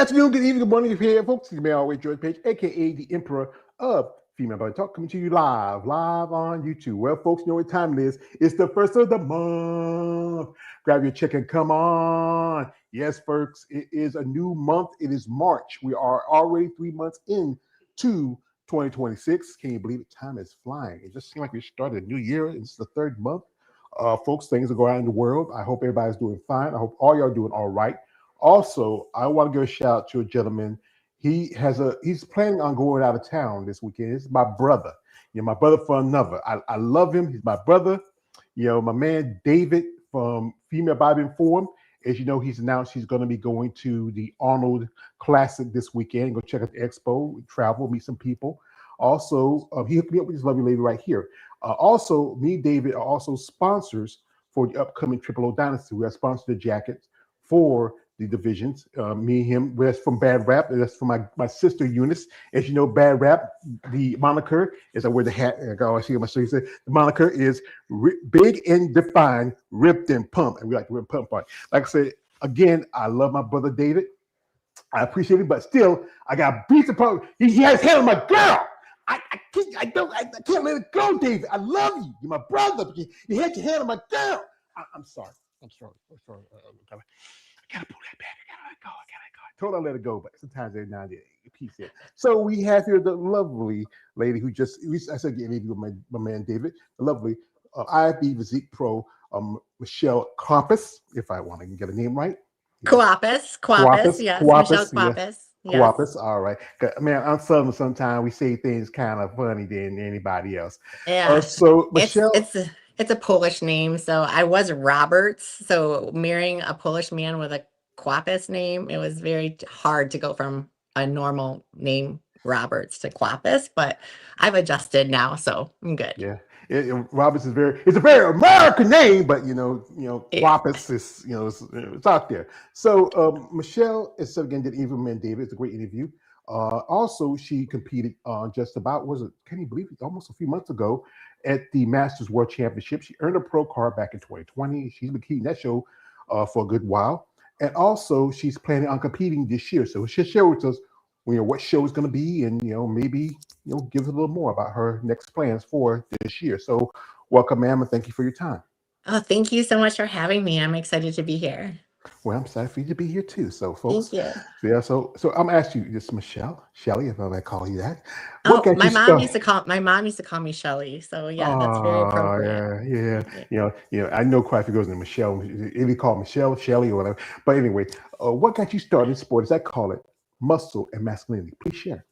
afternoon, good evening, good morning, if you're here, folks. It's me, always George Page, aka the Emperor of Female Body Talk, coming to you live on YouTube. Well, folks, you know what time it is. It's the first of the month. Grab your check and come on. Yes, folks, it is a new month. It is March. We are already 3 months into 2026. Can you believe it? Time is flying. It just seems like we started a new year. It's the third month. Folks, things are going on in the world. I hope everybody's doing fine. I hope all y'all doing all right. Also, I want to give a shout out to a gentleman. He's planning on going out of town this weekend. It's my brother. My brother from another. I love him. He's my brother. My man David from Female Body Informed. As you know, he's announced he's going to be going to the Arnold Classic this weekend. Go check out the expo, travel, meet some people. Also, he hooked me up with this lovely lady right here. Also, me and David are also sponsors for the upcoming Triple O Dynasty. We are sponsored the jackets for the divisions. Me and him, that's from Bad Rap. That's from my sister Eunice. As you know, Bad Rap, the moniker is I wear the hat. I always see on my shirt. The moniker is big and defined, ripped and pumped. And we like the rip pump part. Like I said, again, I love my brother David. I appreciate it, but still, I got beats apart. He has held my girl. I can't let it go, David. I love you. You're my brother. You had your hand on my girl. I'm sorry. I'm sorry. I gotta pull that back. I gotta let go. I told her I let it go, but sometimes every now and then a piece here. So we have here the lovely lady who I said get interview with my man David, the lovely IFBB Physique Pro, Michelle Compass, if I want to get a name right. Quapis, yes, Michelle Quapis. Quapis, all right. Man, I'm Southern. Sometimes we say things kind of funny than anybody else. Yeah. So Michelle, it's a Polish name. So I was Roberts. So marrying a Polish man with a Quapis name, it was very hard to go from a normal name Roberts to Quapis. But I've adjusted now, so I'm good. Yeah. Roberts is it's a very American name, but Quapis is it's out there. So Michelle is again did interview with David. It's a great interview. Also, she competed just about can you believe it? Almost a few months ago at the Masters World Championship. She earned a pro card back in 2020. She's been competing that show for a good while, and also she's planning on competing this year. So she'll share with us what show is going to be, and maybe give us a little more about her next plans for this year. So welcome, ma'am, and thank you for your time. Oh, thank you so much for having me. I'm excited to be here. Well, I'm excited for you to be here too. So folks, thank you. Yeah, so I'm asking you this, Shelly, if I may call you that. My mom used to call me Shelly. So yeah, that's very appropriate. Yeah. I know quite a few girls named Michelle. If you call Michelle, Shelly, or whatever. But anyway, what got you started in sports? I call it muscle and masculinity. Please share.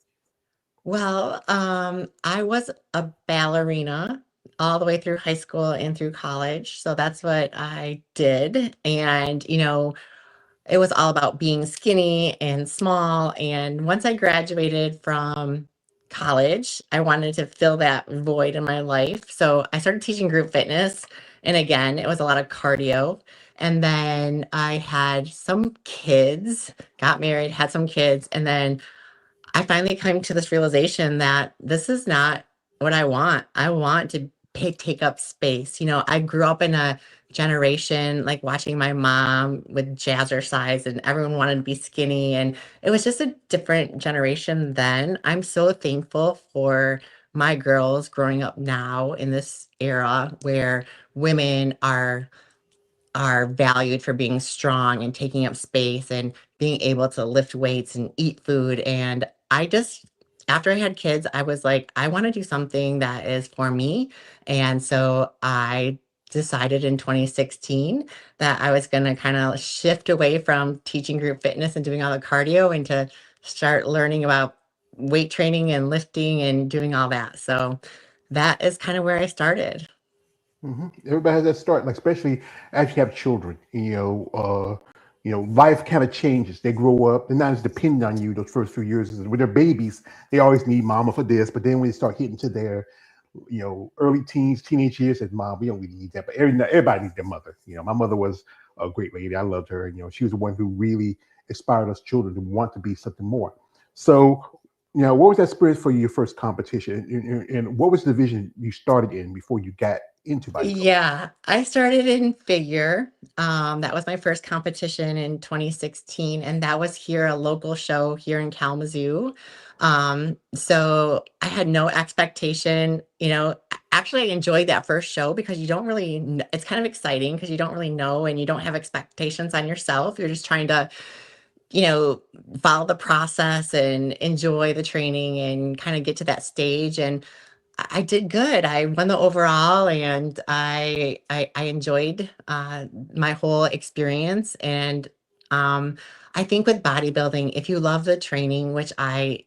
Well, I was a ballerina all the way through high school and through college. So that's what I did. And, it was all about being skinny and small. And once I graduated from college, I wanted to fill that void in my life. So I started teaching group fitness. And again, it was a lot of cardio. And then I had some kids, got married, had some kids, and then I finally came to this realization that this is not what I want. I want to take up space. I grew up in a generation like watching my mom with jazzercise and everyone wanted to be skinny. And it was just a different generation then. I'm so thankful for my girls growing up now in this era where women are valued for being strong and taking up space and being able to lift weights and eat food. And after I had kids, I was like, I want to do something that is for me. And so I decided in 2016 that I was going to kind of shift away from teaching group fitness and doing all the cardio and to start learning about weight training and lifting and doing all that. So that is kind of where I started. Mm-hmm. Everybody has that start, like especially as you have children. Life kind of changes. They grow up. They're not as dependent on you those first few years. When they're babies, they always need mama for this. But then when they start getting to their, early teens, teenage years, says, "Mom, we don't really need that." But everybody needs their mother. My mother was a great lady. I loved her. She was the one who really inspired us children to want to be something more. So, what was that experience for your first competition, and what was the division you started in before you got into bodybuilding? Yeah, I started in figure. That was my first competition in 2016, and that was here, a local show here in Kalamazoo. So I had no expectation, actually I enjoyed that first show because you don't really, it's kind of exciting because you don't really know and you don't have expectations on yourself. You're just trying to, you know, follow the process and enjoy the training and kind of get to that stage. And I did good. I won the overall, and I enjoyed my whole experience. And I think with bodybuilding, if you love the training, which I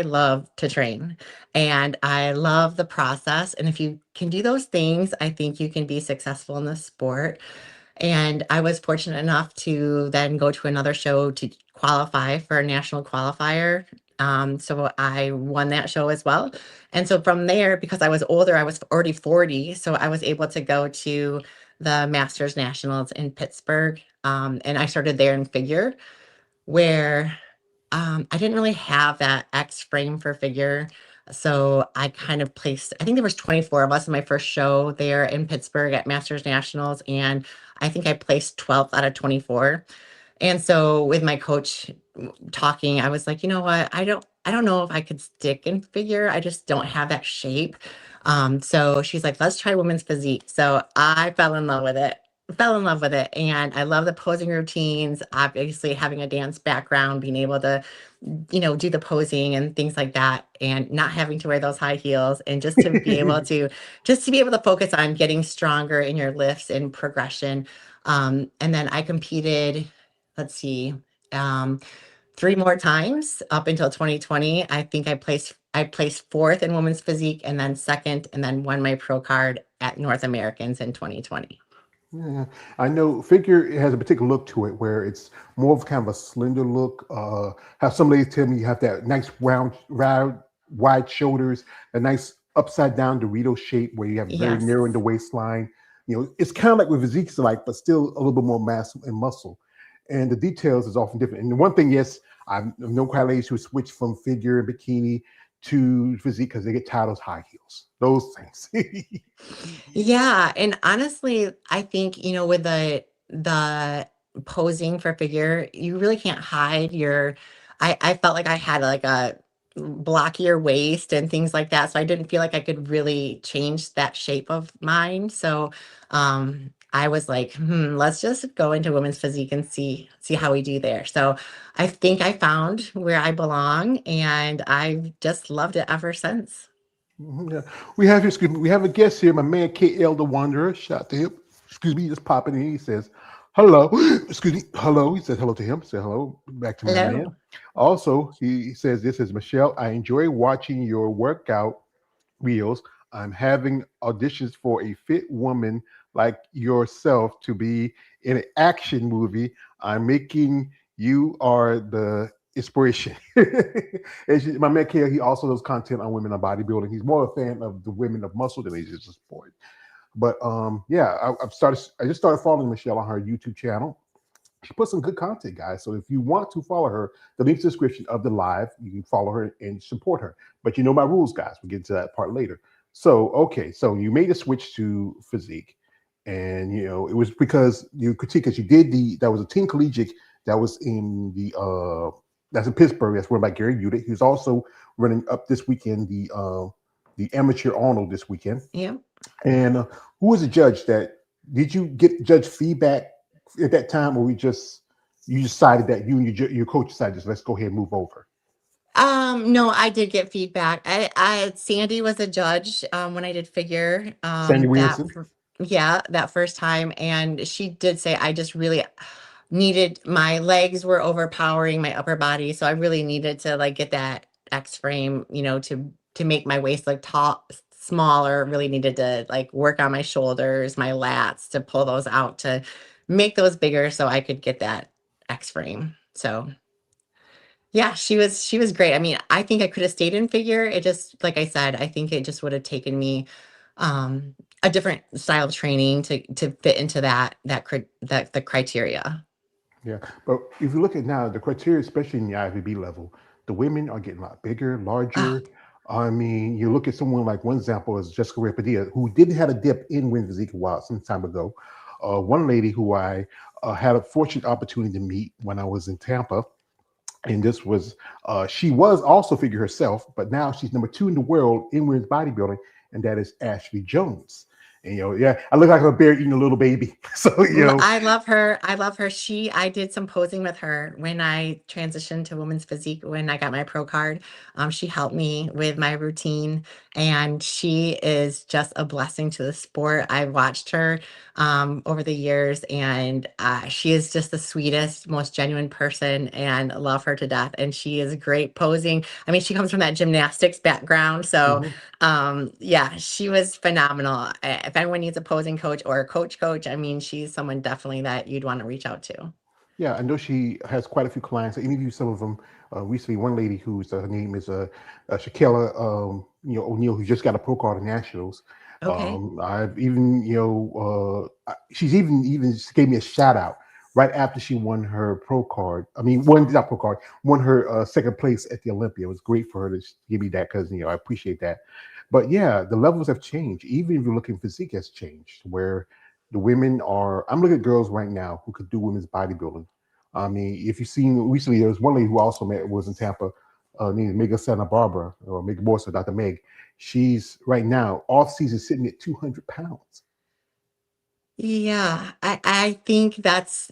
love to train, and I love the process, and if you can do those things, I think you can be successful in the sport. And I was fortunate enough to then go to another show to qualify for a national qualifier. So I won that show as well. And so from there, because I was older, I was already 40. So I was able to go to the Masters Nationals in Pittsburgh. And I started there in figure, where I didn't really have that X frame for figure. So I kind of placed, I think there was 24 of us in my first show there in Pittsburgh at Masters Nationals. And I think I placed 12th out of 24. And so with my coach talking, I was like, you know what? I don't know if I could stick in figure. I just don't have that shape. So she's like, let's try women's physique. So I fell in love with it. Fell in love with it. And I love the posing routines, obviously having a dance background, being able to, do the posing and things like that, and not having to wear those high heels, and just to be able to focus on getting stronger in your lifts and progression. And then I competed, let's see, um, 3 more times up until 2020. I think I placed 4th in women's physique, and then 2nd, and then won my pro card at North Americans in 2020. Yeah, I know figure it has a particular look to it where it's more of kind of a slender look. How some ladies tell me you have that nice round, wide shoulders, a nice upside down Dorito shape where you have very narrow in the Yes. waistline. It's kind of like with physique, like, but still a little bit more mass and muscle. And the details is often different. And the one thing, yes, I've known quite ladies who switch from figure and bikini to physique because they get tired of those high heels, those things. Yeah, and honestly, I think, with the posing for figure, you really can't hide your I felt like I had like a blockier waist and things like that. So I didn't feel like I could really change that shape of mine. So I was like, let's just go into women's physique and see how we do there. So I think I found where I belong, and I've just loved it ever since. Mhm, yeah. We have here, excuse me, we have a guest here, my man KL the Wanderer. Shout out to him. Excuse me, just popping in. He says, hello. Excuse me, hello. He said hello to him. Say hello back to my man. Hello. Also, he says, this is Michelle. I enjoy watching your workout reels. I'm having auditions for a fit woman like yourself to be in an action movie. I'm making you are the inspiration. My man Kale, he also does content on women on bodybuilding. He's more a fan of the women of muscle than he's just a sport. But yeah, I just started following Michelle on her YouTube channel. She puts some good content, guys. So if you want to follow her, the link's in the description of the live. You can follow her and support her. But you know my rules, guys. We'll get to that part later. So, okay, so you made a switch to physique. And it was because you critique because you did that was a team collegiate that was in that's in Pittsburgh, that's run by Gary Udick. He was also running up this weekend the amateur Arnold this weekend. Yeah. And who was the judge that did you get judge feedback at that time, or you decided that you and your coach decided just let's go ahead and move over? No, I did get feedback. Sandy was a judge when I did figure Sandy Williamson. yeah, that first time, and she did say I just really needed, my legs were overpowering my upper body, so I really needed to like get that X frame, to make my waist look tall, smaller. Really needed to like work on my shoulders, my lats, to pull those out, to make those bigger so I could get that X frame. So yeah, she was great. I mean, I think I could have stayed in figure. It just, like I said, I think it just would have taken me um a different style of training to fit into that the criteria. Yeah, but if you look at now the criteria, especially in the IFBB level, the women are getting a lot bigger, Oh, larger. I mean, you look at someone like one example is Jessica Ray Padilla, who didn't have a dip in women's physique a while, some time ago. One lady who I had a fortunate opportunity to meet when I was in Tampa, and this was she was also figure herself, but now she's number two in the world in women's bodybuilding, and that is Ashley Jones. And yeah, I look like a bear eating a little baby. So I love her. I love her. I did some posing with her when I transitioned to women's physique when I got my pro card. She helped me with my routine, and she is just a blessing to the sport. I've watched her over the years, and she is just the sweetest, most genuine person, and love her to death. And she is great posing. I mean, she comes from that gymnastics background, so mhm. yeah, she was phenomenal. If anyone needs a posing coach or a coach, I mean, she's someone definitely that you'd want to reach out to. Yeah, I know she has quite a few clients. I interviewed some of them recently. One lady whose her name is Shakela, O'Neal, who just got a pro card in nationals. Okay. I've even, she's even gave me a shout out right after she won her pro card. I mean, won not pro card, won her second place at the Olympia. It was great for her to give me that because I appreciate that. But yeah, the levels have changed. Even if you're looking physique has changed, where the women are. I'm looking at girls right now who could do women's bodybuilding. I mean, if you've seen recently, there was one lady who also met was in Tampa, named Mega Santa Barbara or Meg Borsa, Dr. Meg. She's right now off season sitting at 200 pounds. Yeah, I think that's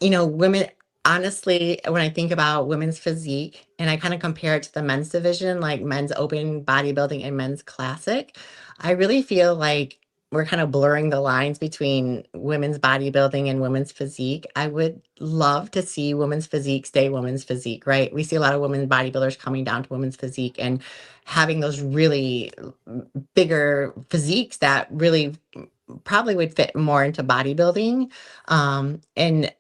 women, honestly, when I think about women's physique and I kind of compare it to the men's division, like men's open bodybuilding and men's classic, I really feel like we're kind of blurring the lines between women's bodybuilding and women's physique. I would love to see women's physique stay women's physique, right? We see a lot of women bodybuilders coming down to women's physique and having those really bigger physiques that really probably would fit more into bodybuilding. And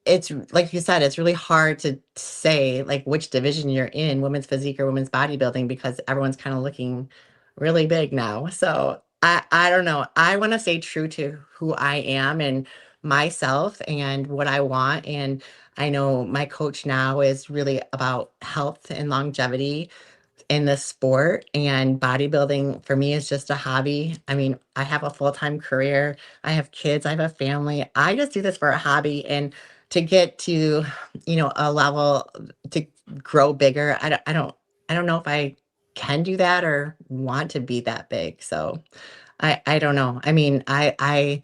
it's like you said, it's really hard to say like which division you're in, women's physique or women's bodybuilding, because everyone's kind of looking really big now. So I don't know. I want to stay true to who I am and myself and what I want. And I know my coach now is really about health and longevity in the sport, and bodybuilding for me is just a hobby. I mean, I have a full-time career, I have kids, I have a family. I just do this for a hobby, and to get to, a level to grow bigger, I don't know if I can do that or want to be that big. So I don't know. I mean, I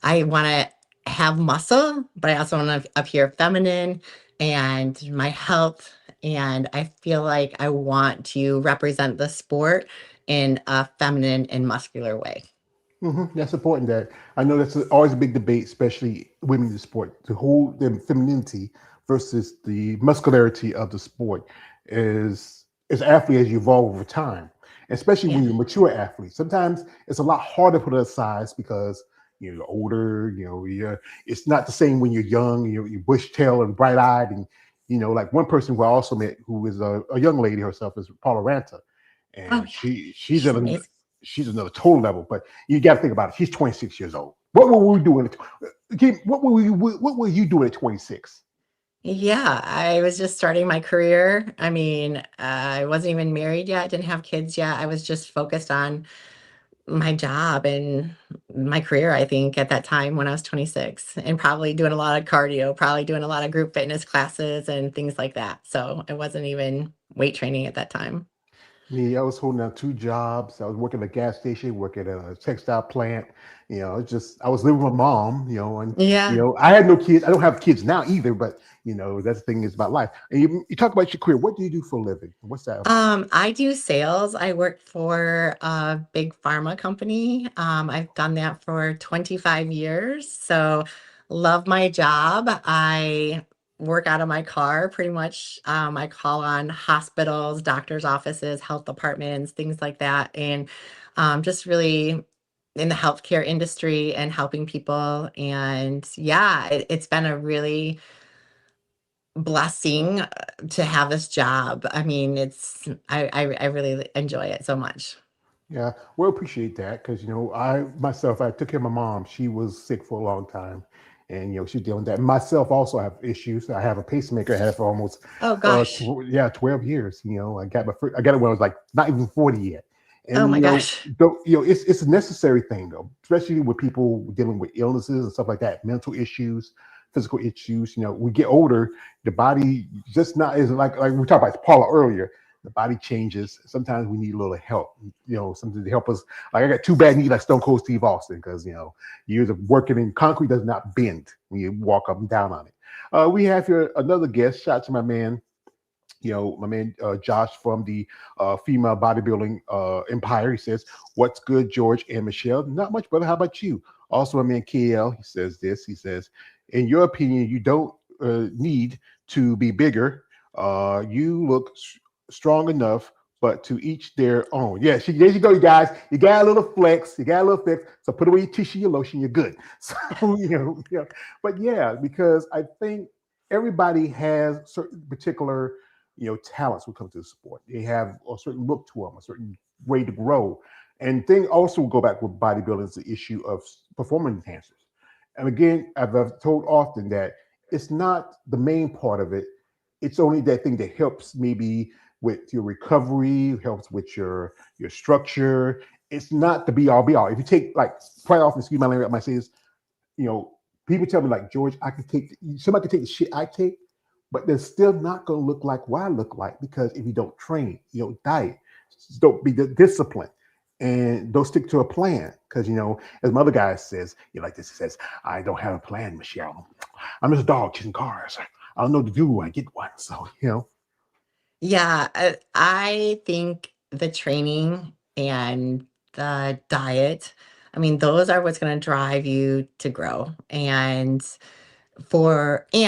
want to have muscle, but I also want to appear feminine and my health. And I feel like I want to represent the sport in a feminine and muscular way. That's important. That I know that's always a big debate, especially women in the sport, to hold their femininity versus the muscularity of the sport as athlete as you evolve over time, especially when Yeah. you're a mature athlete. Sometimes it's a lot harder to put it aside because you're older. It's not the same when you're young. You're bush tail and bright eyed, and like one person who I also met who is a young lady herself is Paula Ranta, Oh, and yeah. she's She's at amazing. she's another total level. But you got to think about it. She's 26 years old. What were we doing? What were you doing at 26? Yeah, I was just starting my career. I mean, I wasn't even married yet, didn't have kids yet. I was just focused on my job and my career, I think, at that time when I was 26, and probably doing a lot of cardio, probably doing a lot of group fitness classes and things like that. So it wasn't even weight training at that time. Me, I was holding down two jobs. I was working at a gas station, working at a textile plant. It's just I was living with my mom. And Yeah. I had no kids. I don't have kids now either. But that's the thing is about life. And you talk about your career. What do you do for a living? What's that about? I do sales. I work for a big pharma company. I've done that for 25 years. So love my job. I work out of my car pretty much. I call on hospitals, doctors' offices, health departments, things like that. And just really in the healthcare industry and helping people. And yeah, it's been a really blessing to have this job. I mean, I really enjoy it so much. Yeah, well, appreciate that because I myself I took care of my mom. She was sick for a long time, and she's dealing with that. Myself also have issues. I have a pacemaker. I had it for almost Oh gosh. 12 years. I got it when I was like not even 40 yet. Oh And my gosh. it's a necessary thing though, especially with people dealing with illnesses and stuff like that, mental issues, physical issues. We get older, the body just not is like we talked about Paula earlier. The body changes. Sometimes we need a little help. Something to help us. Like I got two bad knees, like Stone Cold Steve Austin, because years of working in concrete does not bend when you walk up and down on it. We have here another guest. Shout out to my man, Josh from the female bodybuilding empire. He says, "What's good, George and Michelle? Not much, brother. How about you?" Also, my man KL. He says this. He says, "In your opinion, you don't need to be bigger. You look strong enough." But to each their own. Yeah, there you go, you guys. You got a little flex. You got a little flex. So put away your tissue, your lotion. You're good. So But yeah, because I think everybody has certain particular talents when it comes to the sport. They have a certain look to them, a certain way to grow. And then also go back with bodybuilding is the issue of performance enhancers. And again, I've told often that it's not the main part of it. It's only that thing that helps maybe with your recovery, helps with your structure. It's not the be all be all. If you take like quite often, excuse my language, I might say this, you know, people tell me like, George, somebody can take the shit I take, but they're still not going to look like what I look like, because if you don't train, you don't diet, don't be disciplined, and don't stick to a plan. Because as my other guy says, like this, he says, "I don't have a plan, Michelle. I'm just a dog chasing cars. I don't know what to do when I get one." So Yeah, I think the training and the diet, I mean, those are what's going to drive you to grow. And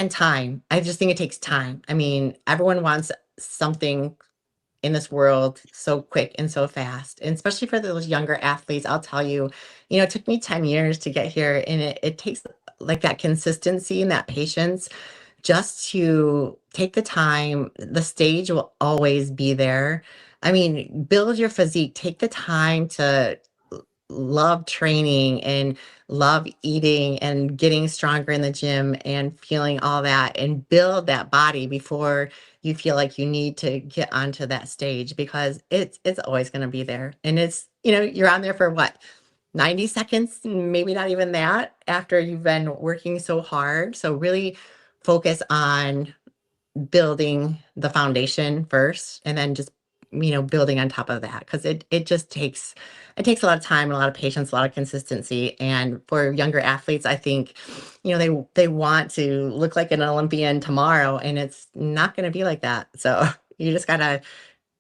time. I just think it takes time. I mean, everyone wants something in this world so quick and so fast. And especially for those younger athletes, I'll tell you, it took me 10 years to get here, and it takes like that consistency and that patience just to take the time. The stage will always be there. I mean, build your physique, take the time to love training and love eating and getting stronger in the gym and feeling all that, and build that body before you feel like you need to get onto that stage, because it's always going to be there. And it's, you're on there for what, 90 seconds, maybe not even that, after you've been working so hard. So really focus on building the foundation first, and then just building on top of that, because it just takes a lot of time and a lot of patience, a lot of consistency. And for younger athletes, I think they want to look like an Olympian tomorrow, and it's not going to be like that. So you just gotta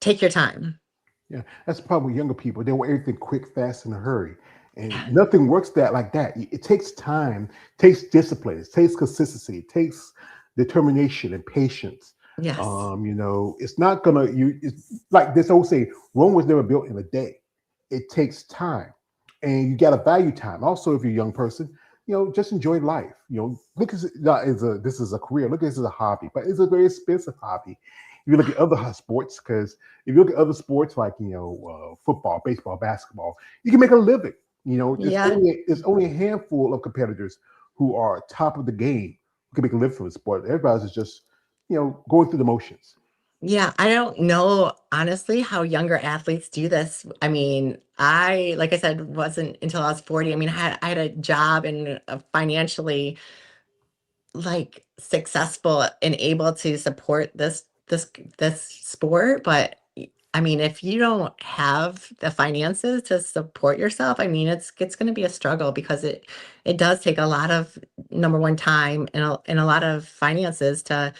take your time. Yeah, that's the problem with younger people. They want everything quick, fast, in a hurry. And nothing works like that. It takes time, takes discipline, it takes consistency, it takes determination and patience. Yes. It's not gonna it's like this old saying, Rome was never built in a day. It takes time. And you gotta value time. Also, if you're a young person, just enjoy life. Look at it not as this is a career, look at this as a hobby, but it's a very expensive hobby. If you look at other sports, because if you look at other sports like football, baseball, basketball, you can make a living. Yeah. There's only a handful of competitors who are top of the game who can make a living from the sport. Everybody's just going through the motions. Yeah, I don't know, honestly, how younger athletes do this. I mean, like I said, wasn't until I was 40. I mean, I had a job and financially like successful and able to support this sport. But I mean, if you don't have the finances to support yourself, I mean, it's going to be a struggle, because it does take a lot of, number one, time and a lot of finances to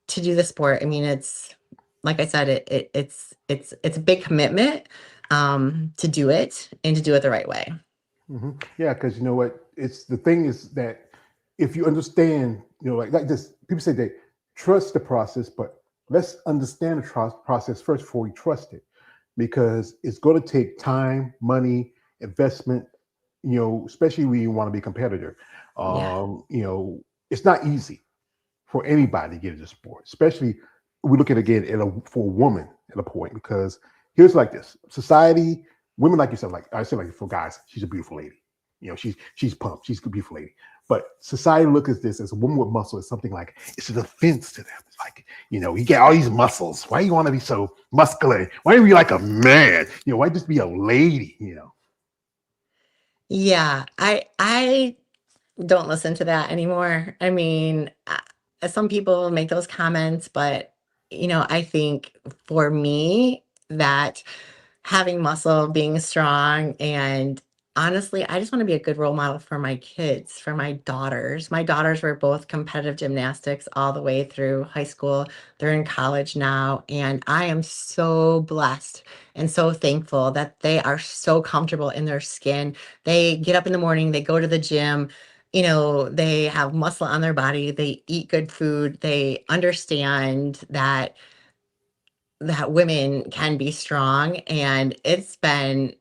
do the sport. I mean, it's like I said, it's a big commitment to do it, and to do it the right way. Yeah, because you know what? It's the thing is that if you understand, like this, people say they trust the process, but let's understand the process first before we trust it, because it's going to take time, money, investment. Especially when you want to be a competitor. Yeah. It's not easy for anybody to get into sport, especially we look at it again for a woman at a point, because here's like this society, women like yourself, like I said, like for guys, she's a beautiful lady. She's pumped, she's a beautiful lady. But society looks at this as a woman with muscle as something like it's an offense to them. It's like, you get all these muscles. Why you want to be so muscular? Why don't you be like a man? Why just be a lady? Yeah, I don't listen to that anymore. I mean, some people make those comments, but I think for me that having muscle, being strong, and honestly, I just want to be a good role model for my kids, for my daughters. My daughters were both competitive gymnastics all the way through high school. They're in college now, and I am so blessed and so thankful that they are so comfortable in their skin. They get up in the morning, they go to the gym. They have muscle on their body, they eat good food, they understand that women can be strong, and it's been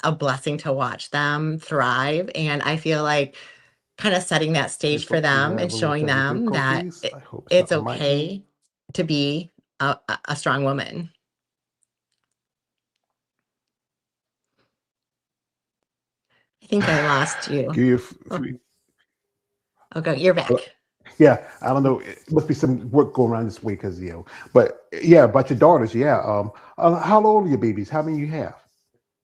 a blessing to watch them thrive, and I feel like kind of setting that Hey, stage for folks, we them and have a little showing technical them that difficulties. I hope it's it's not on my end. okay to be a strong woman. I think I lost you. Give you Oh, okay, you're back. yeah, I don't know. It must be some work going around this way because But yeah, about your daughters, yeah. How old are your babies? How many you have?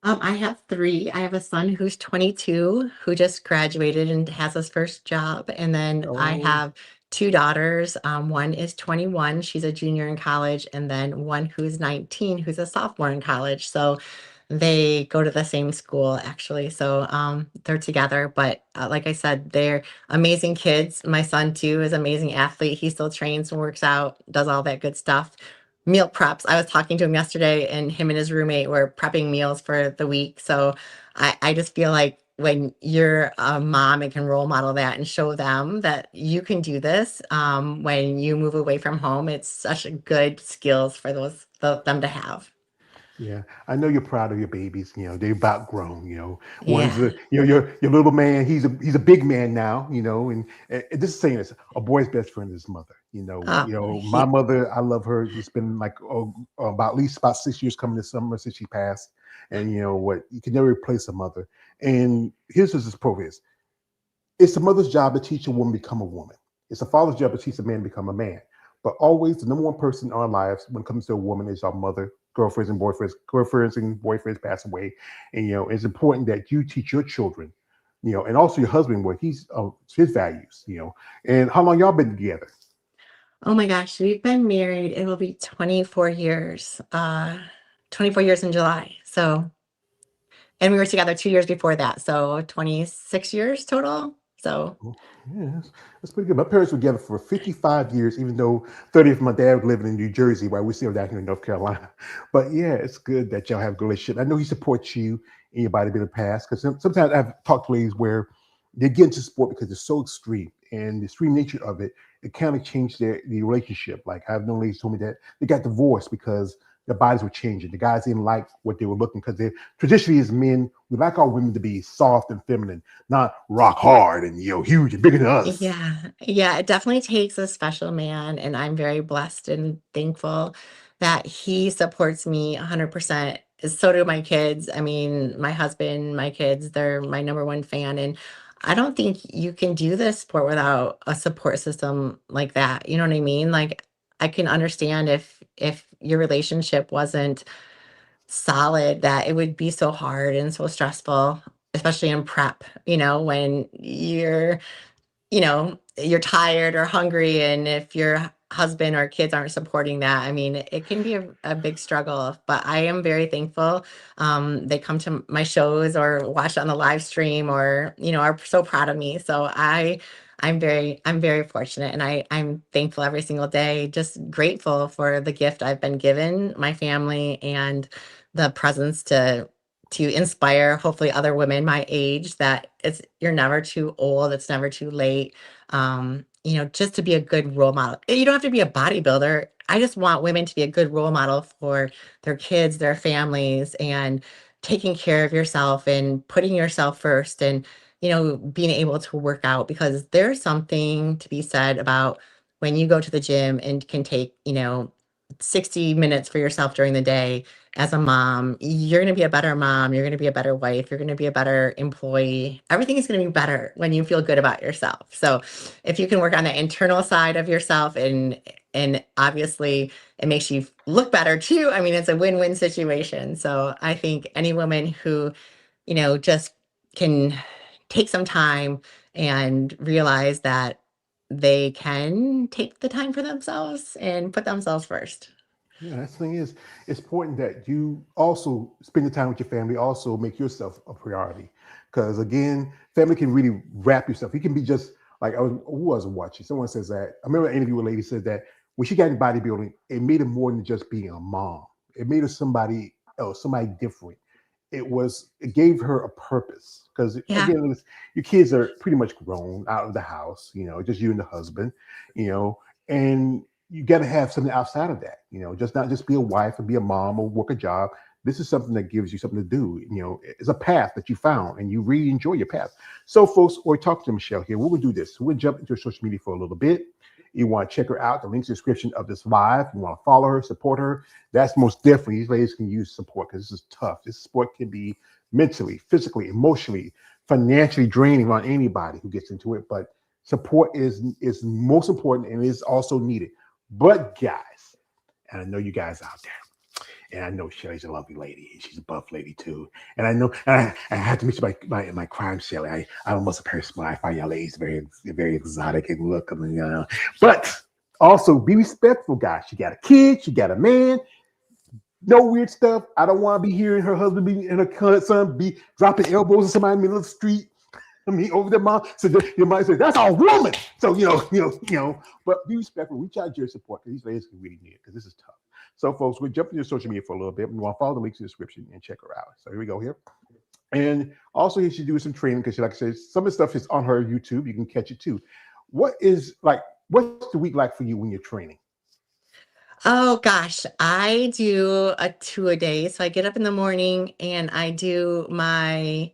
I have three. I have a son who's 22 who just graduated and has his first job. And then I Oh, have two daughters. One is 21, she's a junior in college, and then one who's 19, who's a sophomore in college. So they go to the same school actually. So they're together. But like I said, they're amazing kids. My son too is an amazing athlete. He still trains and works out, does all that good stuff. Meal preps. I was talking to him yesterday, and him and his roommate were prepping meals for the week. So I just feel like when you're a mom and can role model that and show them that you can do this when you move away from home, it's such a good skills for them to have. yeah. I know you're proud of your babies. They're about grown. One's Yeah. your little man. He's a big man now. And this is saying this: a boy's best friend is his mother. My He, mother. I love her. It's been like about at least about 6 years coming this summer since she passed. And you know what? You can never replace a mother. And here's what this pro is: it's a mother's job to teach a woman to become a woman. It's a father's job to teach a man to become a man. But always the number one person in our lives when it comes to a woman is our mother. Girlfriends and boyfriends pass away, and it's important that you teach your children, and also your husband what his values, And how long y'all been together? oh my gosh, we've been married. It will be 24 years. 24 years in July. So, and we were together 2 years before that. So 26 years total. So, Oh, yeah, that's pretty good. My parents were together for 55 years, even though 30 of my dad was living in New Jersey while we're still down here in North Carolina. But yeah, it's good that y'all have a good relationship. I know he supports you in your bodybuilding past because sometimes I've talked to ladies where they get into sport because it's so extreme and the extreme nature of it, it kind of changed the relationship. Like I've known ladies told me that they got divorced because their bodies were changing. The guys didn't like what they were looking because they traditionally as men, we like our women to be soft and feminine, not rock hard and huge and bigger than us. yeah, yeah, it definitely takes a special man, and I'm very blessed and thankful that he supports me 100%. So do my kids. I mean, my husband, my kids, they're my number one fan. And I don't think you can do this sport without a support system like that. You know what I mean? Like I can understand if your relationship wasn't solid, that it would be so hard and so stressful, especially in prep, when you're tired or hungry, and if your husband or kids aren't supporting that, I mean, it can be a big struggle. But I am very thankful. They come to my shows or watch on the live stream, or are so proud of me. So I'm very fortunate, and I'm thankful every single day, just grateful for the gift I've been given, my family, and the presence to inspire hopefully other women my age, that you're never too old, it's never too late. Just to be a good role model. You don't have to be a bodybuilder. I just want women to be a good role model for their kids, their families, and taking care of yourself and putting yourself first, and being able to work out, because there's something to be said about when you go to the gym and can take 60 minutes for yourself during the day, as a mom. You're going to be a better mom. You're going to be a better wife. You're going to be a better employee. Everything is going to be better when you feel good about yourself. So if you can work on the internal side of yourself, and obviously it makes you look better too. I mean, it's a win-win situation. So I think any woman who, just can take some time and realize that they can take the time for themselves and put themselves first. Yeah, that's the thing is, it's important that you also spend the time with your family, also make yourself a priority. Because again, family can really wrap yourself. You can be just like, who was watching? Someone says that, I remember an interview with a lady said that when she got into bodybuilding, it made her more than just being a mom. It made her somebody else, somebody different. It gave her a purpose. Because Yeah. again, your kids are pretty much grown out of the house, just you and the husband, and you got to have something outside of that, just not just be a wife and be a mom or work a job. This is something that gives you something to do. It's a path that you found and you really enjoy your path. So, folks, we're talking to Michelle here. We're going to do this. We're going to jump into her social media for a little bit. You want to check her out. The link's in the description of this live. You want to follow her, support her. That's most definitely. These ladies can use support because this is tough. This sport can be mentally, physically, emotionally, financially draining on anybody who gets into it. But support is most important and is also needed. But guys, and I know you guys out there, and I know Shelly's a lovely lady, and she's a buff lady too. And I know, I have to mention my crime Shelly. I almost a person. I find y'all ladies very exotic and look, but also be respectful, guys. She got a kid, she got a man. No weird stuff. I don't want to be hearing her husband be and her son be dropping elbows in somebody in the middle of the street. I mean, over their mom. So your mom says, that's a woman. So, but be respectful. Reach out to your support because these ladies can really need it because this is tough. So, folks, we're jumping to social media for a little bit. We want to follow the links in the description and check her out. So, here we go here. And also, here she's doing some training because, like I said, some of the stuff is on her YouTube. You can catch it too. What's the week like for you when you're training? Oh gosh, I do a 2 a day. So I get up in the morning and I do my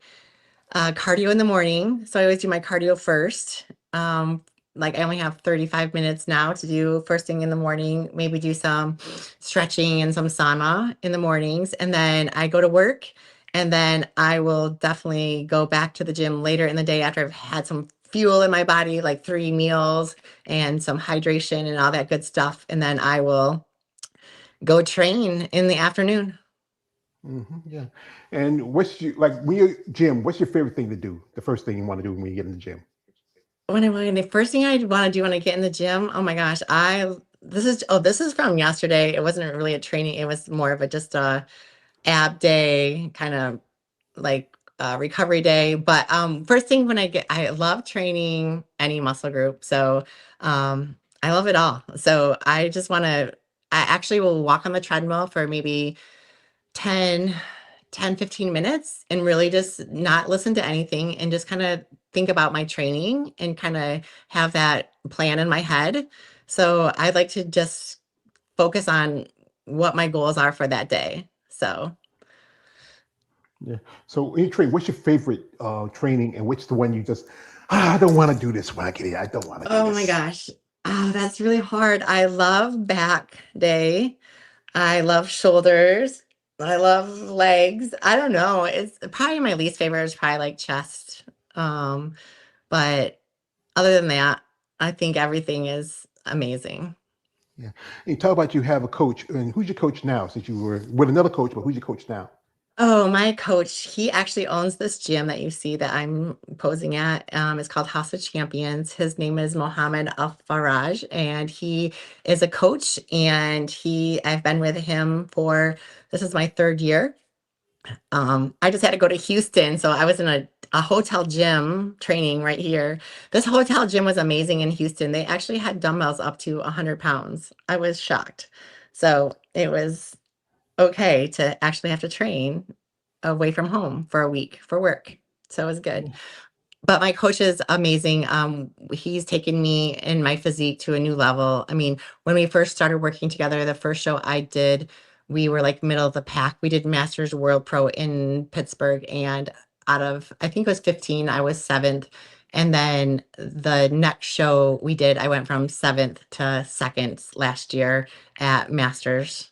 cardio in the morning. So I always do my cardio first. Like I only have 35 minutes now to do first thing in the morning, maybe do some stretching and some sauna in the mornings. And then I go to work and then I will definitely go back to the gym later in the day after I've had some fuel in my body, like 3 meals and some hydration and all that good stuff. And then I will go train in the afternoon. Yeah. And when you're gym, what's your favorite thing to do? The first thing you want to do when you get in the gym? The first thing I want to do when I get in the gym, oh my gosh, this is from yesterday. It wasn't really a training. It was more of a just a ab day, kind of like recovery day. But first thing I love training any muscle group. So I love it all. So I actually will walk on the treadmill for maybe 10, 15 minutes and really just not listen to anything and just kind of think about my training and kind of have that plan in my head. So I like to just focus on what my goals are for that day. So, Yeah. So in your training, what's your favorite training and which the one you just, I don't want to do this when I get here. I don't want to do oh my this. gosh. Oh, that's really hard. I love back day. I love shoulders. I love legs. I don't know. It's probably my least favorite is probably like chest. But other than that, I think everything is amazing. Yeah. And you talk about you have a coach, and who's your coach now? Since you were with another coach, but who's your coach now? Oh, my coach, he actually owns this gym that you see that I'm posing at. It's called House of Champions. His name is Mohammed Al Faraj, and he is a coach. And I've been with him this is my third year. I just had to go to Houston, so I was in a hotel gym training right here. This hotel gym was amazing in Houston. They actually had dumbbells up to 100 pounds. I was shocked. So it was okay to actually have to train away from home for a week for work. So it was good. But my coach is amazing. He's taken me and my physique to a new level. I mean, when we first started working together, the first show I did, we were like middle of the pack. We did Masters World Pro in Pittsburgh, and out of, I think it was 15, I was seventh. And then the next show we did, I went from seventh to second last year at Masters.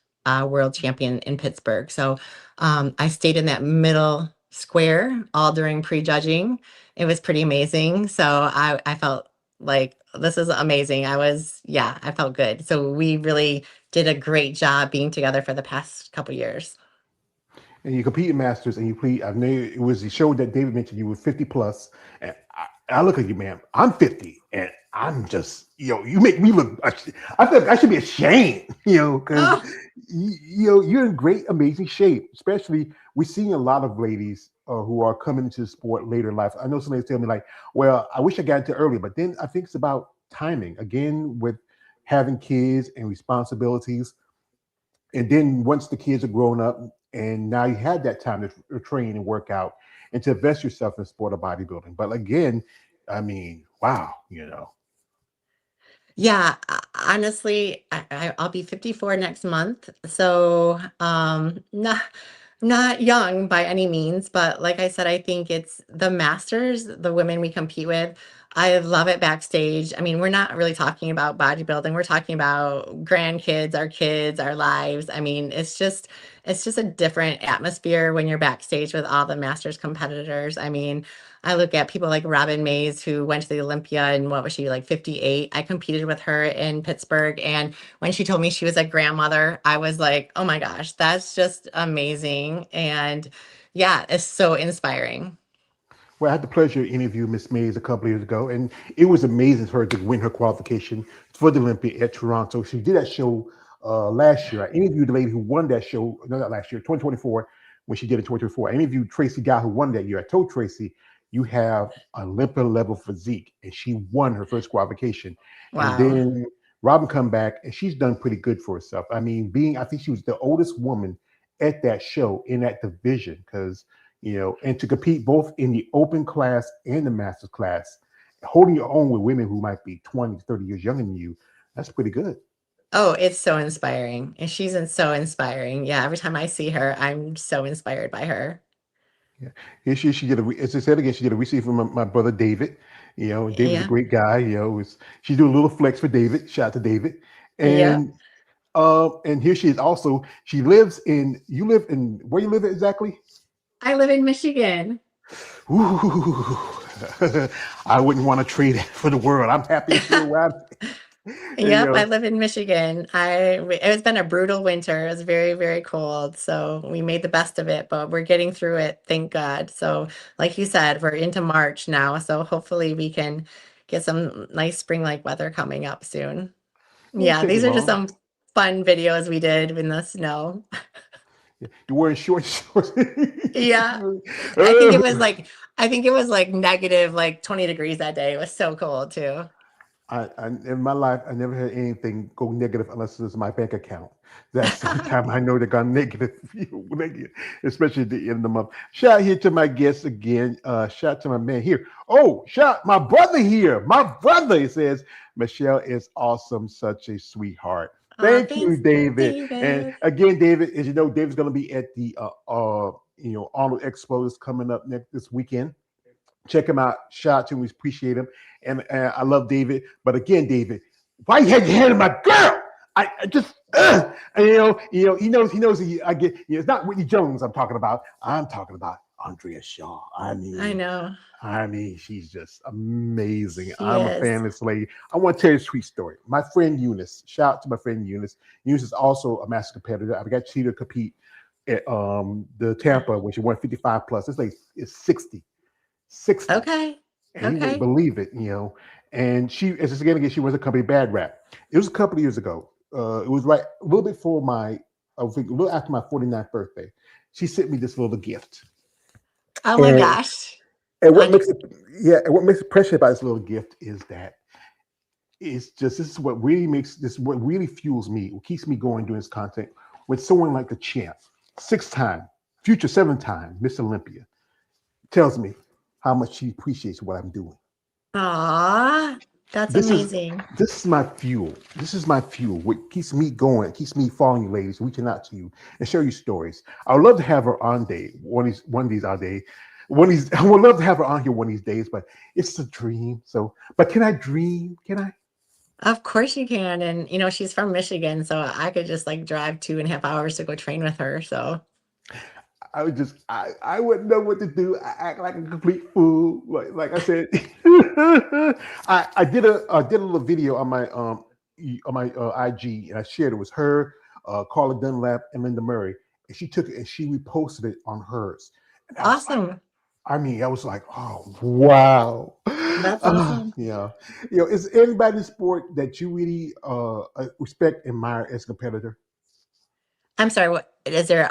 world champion in Pittsburgh. So I stayed in that middle square all during prejudging. It was pretty amazing. So I felt like this is amazing. Yeah, I felt good. So we really did a great job being together for the past couple years. And you compete in masters, and you plead. I know it was the show that David mentioned. You were 50 plus, and I look at you, man. I'm 50, and I'm just, you make me look. I feel like I should be ashamed, because Oh, you're in great, amazing shape. Especially, we're seeing a lot of ladies who are coming into the sport later in life. I know some ladies tell me like, "Well, I wish I got into early," but then I think it's about timing again with having kids and responsibilities. And then once the kids are grown up, and now you had that time to train and work out and to invest yourself in sport of bodybuilding. But again, I mean, wow. yeah, honestly, I'll be 54 next month. So, not young by any means, but like I said, I think it's the masters, the women we compete with. I love it backstage. I mean, we're not really talking about bodybuilding. We're talking about grandkids, our kids, our lives. I mean, it's just a different atmosphere when you're backstage with all the masters competitors. I mean, I look at people like Robin Mays, who went to the Olympia, and what was she, like 58? I competed with her in Pittsburgh, and when she told me she was a grandmother, I was like, oh my gosh, that's just amazing. And yeah, it's so inspiring. Well, I had the pleasure of interviewing Miss Mays a couple of years ago, and it was amazing for her to win her qualification for the Olympia at Toronto. She did that show last year. I interviewed the lady who won that show, no, not last year, 2024, when she did it 2024. I interviewed Tracy Guy, who won that year. I told Tracy, you have Olympia level physique, and she won her first qualification. And Wow. then Robin come back, and she's done pretty good for herself. I mean, I think she was the oldest woman at that show in that division because and to compete both in the open class and the master's class, holding your own with women who might be 20, 30 years younger than you, that's pretty good. Oh, it's so inspiring. And so inspiring. Yeah, every time I see her, I'm so inspired by her. Yeah. Here she did as I said again, she did a receipt from my brother David. David's a Yeah. great guy. She's doing a little flex for David. Shout out to David. Yeah. And here she is also. She lives in. You live in where you live exactly? I live in Michigan. Ooh, I wouldn't want to trade it for the world. I'm happy here where I'm. You Yep, I know, live in Michigan. It's been a brutal winter. It was very, very cold. So we made the best of it, but we're getting through it, thank God. So, like you said, we're into March now. So hopefully we can get some nice spring-like weather coming up soon. won't Yeah, take these are just long. some fun videos we did in the snow. Yeah, you're wearing shorts. Yeah. I think it was like I think it was like negative like 20 degrees that day. It was so cold too. In my life, I never had anything go negative unless it's my bank account. That's the only time I know they're gone negative, negative, especially at the end of the month. Shout out here to my guests again. Shout out to my man here. Oh, shout my brother here. My brother, he says, Michelle is awesome, such a sweetheart. Oh, Thank you, thanks, David. And David. again, David, as you know, David's going to be at the Arnold Expo that's coming up this weekend. Check him out. Shout out to him. We appreciate him. And I love David. But again, David, why you had your hand on my girl? I just, and, he knows I get, it's not Whitney Jones I'm talking about. I'm talking about Andrea Shaw. I know. I mean, she's just amazing. She I'm a fan is. of this lady. I want to tell you a sweet story. My friend Eunice, shout out to my friend Eunice. Eunice is also a master competitor. I got to compete at the Tampa when she won 55 plus. This lady is 60, Okay. and you wouldn't Okay. believe it. And she, as again, she was a company Bad Rap. It was a couple of years ago. It was right a little before I think a little after my 49th birthday. She sent me this little gift, Oh my and gosh. and what And makes it yeah, and what makes it precious about this little gift is that it's just this is what really fuels me, what keeps me going doing this content. When someone like the champ, 6-time, future 7-time Miss Olympia, tells me how much she appreciates what I'm doing. aw, that's This is amazing. this is my fuel. This is my fuel. What keeps me going, keeps me following you, ladies, reaching out to you and share you stories. I would love to have her on day one of these our day. One of these, I would love to have her on here one of these days, but it's a dream. So, but can I dream? Can I? Of course you can. And, she's from Michigan, so I could just like drive 2.5 hours to go train with her. So I would just I wouldn't know what to do. I act like a complete fool. Like I said, I did a little video on my IG, and I shared it. It was her, Carla Dunlap, and Linda Murray, and she took it and she reposted it on hers. And I was like, awesome. I mean, I was like, oh wow, That's awesome. yeah. Is anybody in the sport that you really respect, admire as a competitor? I'm sorry, what is there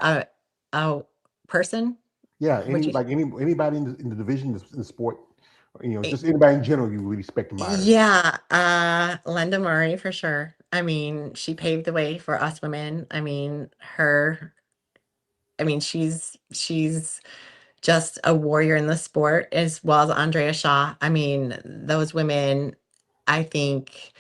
a person? Yeah, Would you anybody in the division in the sport, eh, just anybody in general you really respect and admire. yeah, Linda Murray for sure. I mean, she paved the way for us women. She's just a warrior in the sport as well as Andrea Shaw. I mean, those women, I think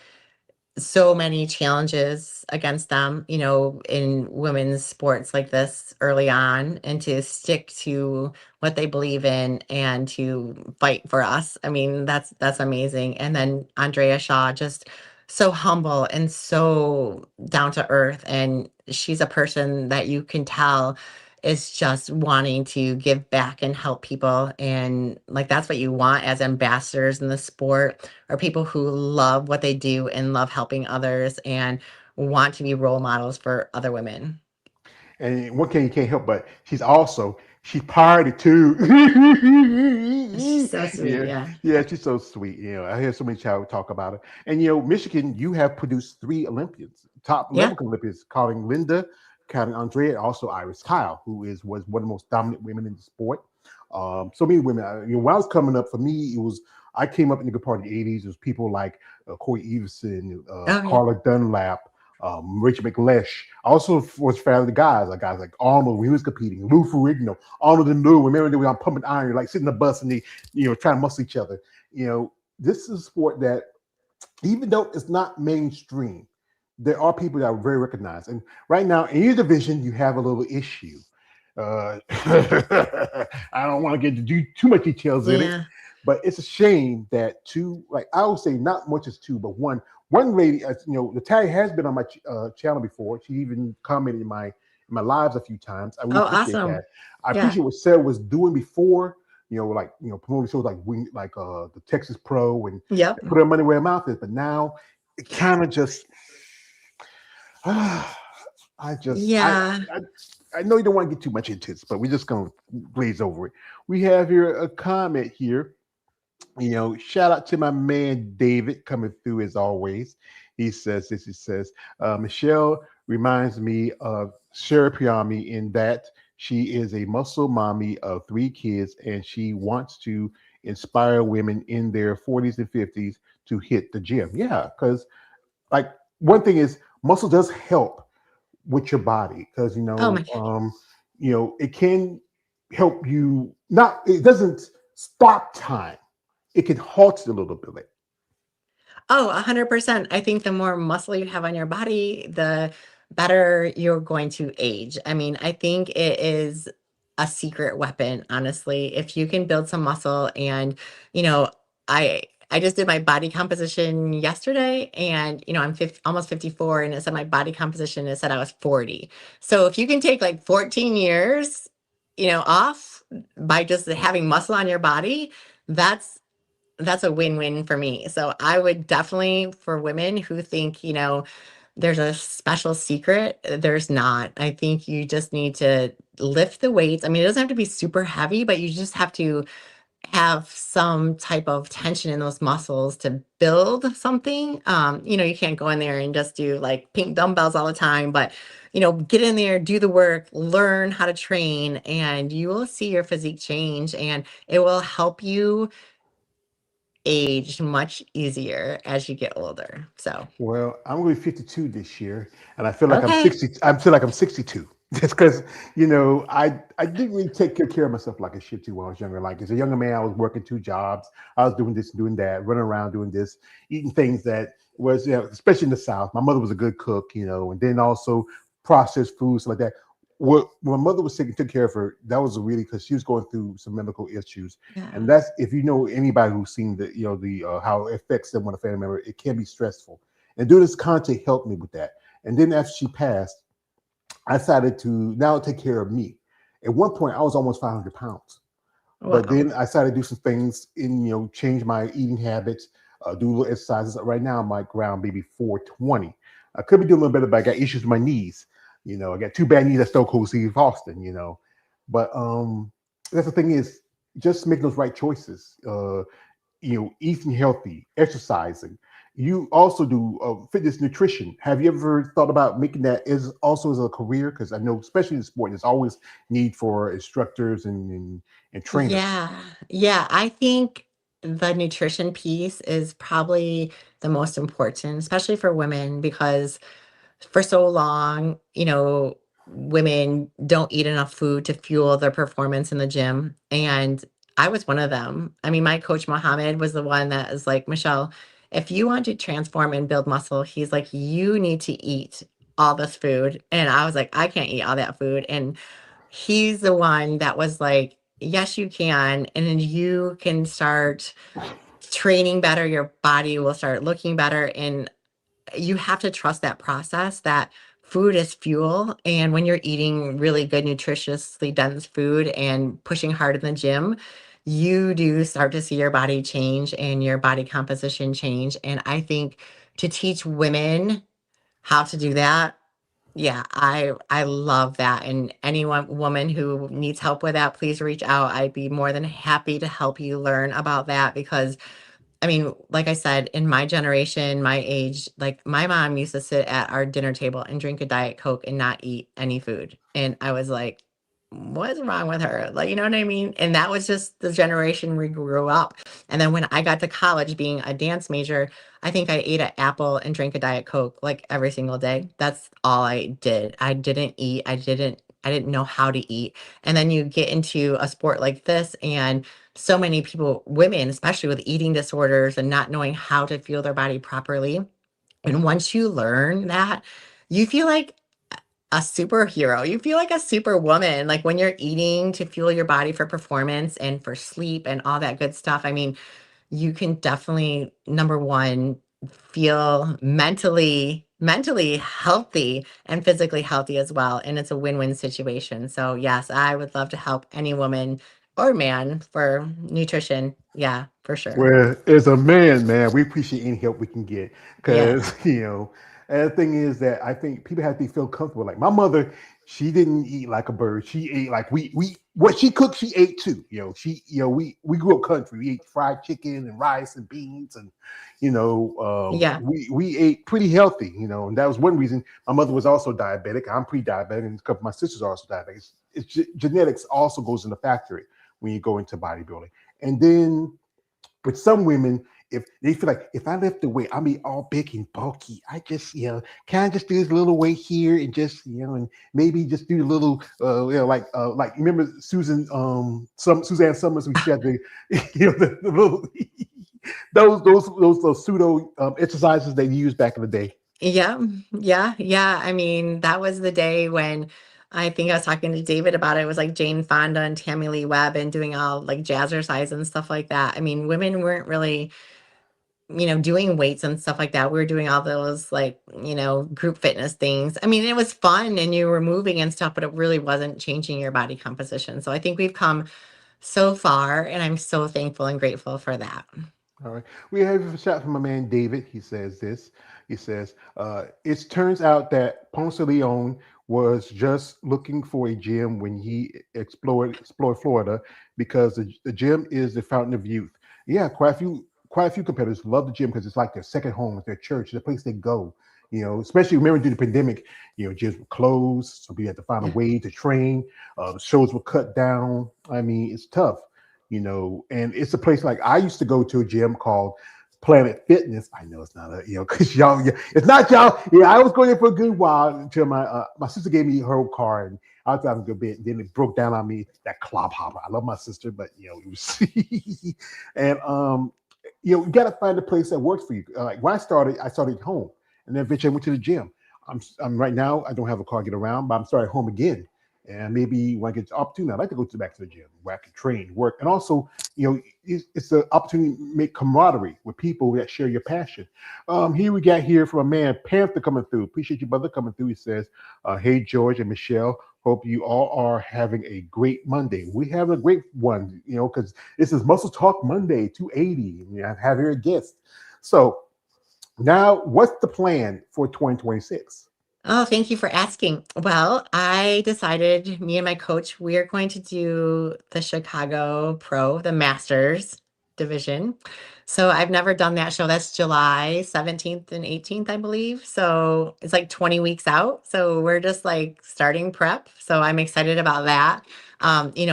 so many challenges against them, in women's sports like this early on, and to stick to what they believe in and to fight for us. I mean, that's amazing. And then Andrea Shaw, just so humble and so down to earth. And she's a person that you can tell is just wanting to give back and help people. And like that's what you want as ambassadors in the sport, are people who love what they do and love helping others and want to be role models for other women. And one thing you can't help but she's partied too. She's so sweet. Yeah, Yeah. yeah, she's so sweet. I hear so many child talk about her. And Michigan, you have produced three Olympians, top Yeah. level Olympians, calling Linda, counting Andrea, and also Iris Kyle, who was one of the most dominant women in the sport. So many women. When I was coming up, for me, I came up in the good part of the '80s. It was people like Corey Everson, Oh, yeah. Carla Dunlap, Rachel McLesh. I also was fan of the guys, like Arnold when he was competing, Lou Ferrigno, Arnold and Lou. Remember they were on pumping iron, like sitting in the bus and they, trying to muscle each other. This is a sport that, even though it's not mainstream, there are people that are very recognized. And right now, in your division, you have a little issue. I don't want to get into too much details in it, Yeah. but it's a shame that two, like I would say, not much as two, but one lady, Natalia has been on my channel before. She even commented in my lives a few times. I really Oh, appreciate awesome. that. I Yeah. appreciate what Sarah was doing before. Promoting shows like the Texas Pro and Yep. put her money where her mouth is. But now it kind of just, I just, Yeah. I know you don't want to get too much into this, but we're just gonna glaze over it. We have here a comment here. Shout out to my man David coming through as always. He says this. He says Michelle reminds me of Sarah Piami in that she is a muscle mommy of three kids, and she wants to inspire women in their 40s and 50s to hit the gym. Yeah, because like one thing is muscle does help with your body because Oh my. it can help you. Not it doesn't stop time, it can halt it a little bit. Oh, 100%. I think the more muscle you have on your body, the better you're going to age. I mean, I think it is a secret weapon, honestly. If you can build some muscle and, you know, I I just did my body composition yesterday and, I'm 50, almost 54 and it said my body composition, it said I was 40. So if you can take like 14 years, off by just having muscle on your body, that's that's a win-win for me. So I would definitely, for women who think, there's a special secret, there's not. I think you just need to lift the weights. I mean, it doesn't have to be super heavy, but you just have to have some type of tension in those muscles to build something. You can't go in there and just do like pink dumbbells all the time, but get in there, do the work, learn how to train, and you will see your physique change and it will help you age much easier as you get older. So, Well, I'm going to be 52 this year, and I feel like I'm okay. 60. I feel like I'm 62. Just because I didn't really take good care of myself like I should do when I was younger. Like as a younger man, I was working two jobs. I was doing this and doing that, running around doing this, eating things that was, especially in the South. My mother was a good cook, and then also processed foods like that. What when my mother was taking took care of her, that was really because she was going through some medical issues, and Yeah. that's if you know anybody who's seen the how it affects them when a family member, it can be stressful. And doing this content helped me with that. And then after she passed, I decided to now take care of me. At one point, I was almost 500 pounds. But Wow. then I started to do some things in, change my eating habits, do little exercises. Right now, I'm like around maybe 420. I could be doing a little better, but I got issues with my knees. I got two bad knees. I still cool Steve Austin. But that's the thing is just making those right choices. Eating healthy, exercising. You also do fitness nutrition. Have you ever thought about making that as also as a career? Because I know, especially in sport, there's always need for instructors and trainers. Yeah. Yeah. I think the nutrition piece is probably the most important, especially for women, because for so long, women don't eat enough food to fuel their performance in the gym. And I was one of them. I mean, my coach Mohammed was the one that is like, Michelle, if you want to transform and build muscle, he's like, you need to eat all this food. And I was like, I can't eat all that food. And he's the one that was like, yes, you can. And then you can start training better. Your body will start looking better. And you have to trust that process that food is fuel. And when you're eating really good, nutritiously dense food and pushing hard in the gym, you do start to see your body change and your body composition change. And I think to teach women how to do that, yeah, I love that. And anyone woman who needs help with that, please reach out. I'd be more than happy to help you learn about that because I mean, like I said, in my generation, my age, like my mom used to sit at our dinner table and drink a Diet Coke and not eat any food. And I was like, what's wrong with her? Like, you know what I mean? And that was just the generation we grew up. And then when I got to college being a dance major, I think I ate an apple and drank a Diet Coke like every single day. That's all I did. I didn't eat. I didn't know how to eat. And then you get into a sport like this and so many people, women, especially with eating disorders and not knowing how to fuel their body properly. And once you learn that, you feel like a superhero. You feel like a superwoman, like when you're eating to fuel your body for performance and for sleep and all that good stuff. I mean, you can definitely, number one, feel mentally healthy and physically healthy as well. And it's a win-win situation. So yes, I would love to help any woman or man for nutrition. Yeah, for sure. Well, as a man, we appreciate any help we can get Yeah. because and the thing is that I think people have to feel comfortable. Like my mother, she didn't eat like a bird. She ate like we what she cooked, she ate too. We grew up country. We ate fried chicken and rice and beans, and Yeah. we ate pretty healthy. And that was one reason my mother was also diabetic. I'm pre-diabetic, and a couple of my sisters are also diabetic. Genetics also goes in the factory when you go into bodybuilding, and then. But some women, if they feel like if I lift the weight, I'll be all big and bulky. I just, can I just do this little weight here and just, and maybe just do a little, like remember Suzanne Summers, we had the, the little, those pseudo exercises they used back in the day. Yeah. Yeah. Yeah. I mean, that was the day when I think I was talking to David about it. It was like Jane Fonda and Tammy Lee Webb and doing all like jazzercise and stuff like that. I mean, women weren't really doing weights and stuff like that. We were doing all those like, group fitness things. I mean, it was fun and you were moving and stuff, but it really wasn't changing your body composition. So I think we've come so far and I'm so thankful and grateful for that. All right. We have a shot from my man David. He says this. He says, it turns out that Ponce de Leon was just looking for a gym when he explored Florida because the gym is the fountain of youth. Yeah, quite a few competitors love the gym because it's like their second home, it's their church, the place they go. Especially remember during the pandemic, gyms were closed, so we had to find a Yeah. way to train. The shows were cut down. I mean, it's tough. And it's a place like I used to go to a gym called Planet Fitness. I know it's not because y'all, yeah, it's not y'all. Yeah, I was going there for a good while until my sister gave me her old car and I was having a good bit. Then it broke down on me that club hopper. I love my sister, but it was and you got to find a place that works for you. Like when I started at home, and then eventually I went to the gym. I'm right now. I don't have a car to get around, but I'm starting home again. and maybe when I get the opportunity, I'd like to go back to the gym where I can train, work, and also, it's an opportunity to make camaraderie with people that share your passion. Here we got here from a man, Panther, coming through. Appreciate you, brother, coming through. He says, "Hey George and Michelle, hope you all are having a great Monday. We have a great one, because this is Muscle Talk Monday 280. And I have here a guest. So now, what's the plan for 2026? Oh, thank you for asking. Well, I decided, me and my coach, we are going to do the Chicago Pro, the Masters division. So I've never done that show. That's July 17th and 18th, I believe. So it's like 20 weeks out. So we're just like starting prep. So I'm excited about that.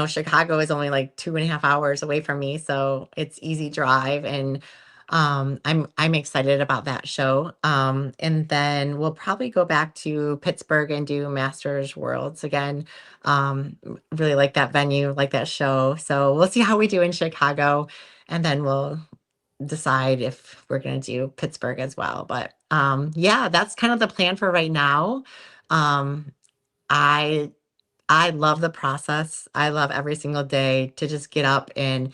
Chicago is only like 2.5 hours away from me. So it's easy drive. And I'm excited about that show. And then we'll probably go back to Pittsburgh and do Masters Worlds again. Really like that venue, like that show. So we'll see how we do in Chicago, and then we'll decide if we're going to do Pittsburgh as well. But yeah, that's kind of the plan for right now. Um, I I love the process. I love every single day to just get up and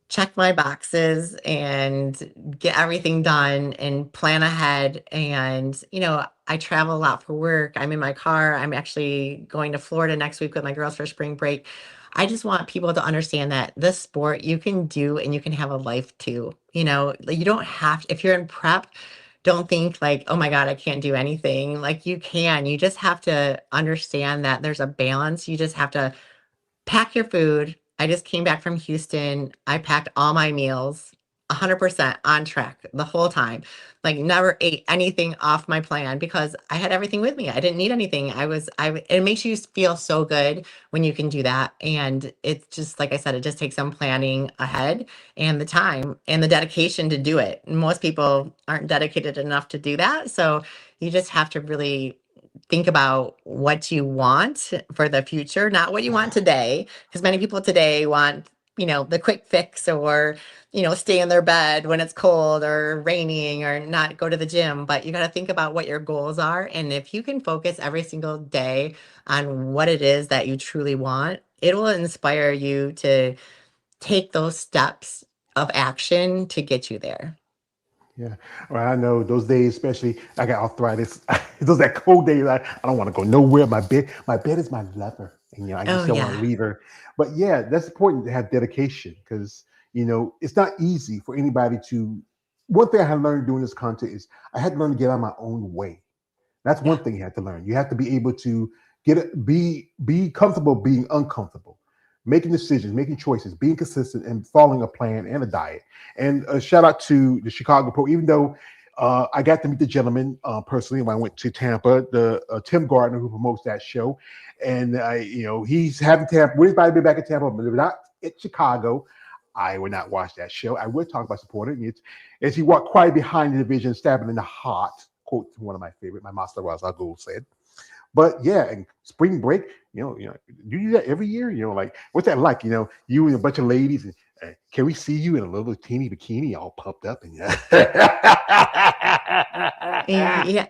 check my boxes and get everything done and plan ahead. And, I travel a lot for work. I'm in my car. I'm actually going to Florida next week with my girls for spring break. I just want people to understand that this sport you can do and you can have a life too. Like, you don't have if you're in prep, don't think like, oh my God, I can't do anything. Like, you can. You just have to understand that there's a balance. You just have to pack your food. I just came back from Houston. I packed all my meals 100% on track the whole time. Like, never ate anything off my plan because I had everything with me. I didn't need anything. It makes you feel so good when you can do that. And it's just, like I said, it just takes some planning ahead and the time and the dedication to do it. Most people aren't dedicated enough to do that. So you just have to really think about what you want for the future, not what you want today. Because many people today want, the quick fix, or, stay in their bed when it's cold or raining or not go to the gym. But you got to think about what your goals are. And if you can focus every single day on what it is that you truly want, it will inspire you to take those steps of action to get you there. Yeah, well, I know those days, especially I got arthritis. Those that cold days, I don't want to go nowhere. My bed is my lover, and I Oh, just don't want to yeah. leave her. But yeah, that's important to have dedication because it's not easy for anybody to. One thing I had learned doing this content is I had to learn to get out of my own way. That's Yeah. one thing you have to learn. You have to be able to be comfortable being uncomfortable, making decisions, making choices, being consistent, and following a plan and a diet. And a shout out to the Chicago Pro, even though I got to meet the gentleman personally when I went to Tampa, the Tim Gardner who promotes that show, and he's having Tampa. We're about to be back in Tampa, but not at Chicago. I would not watch that show. I would talk about supporting it. As he walked quietly behind the division, stabbing in the heart. Quote from one of my favorite, my master Ra's al Ghul said. But yeah, and spring break, you do that every year. Like what's that like? You and a bunch of ladies, and can we see you in a little teeny bikini, all pumped up, and Yeah.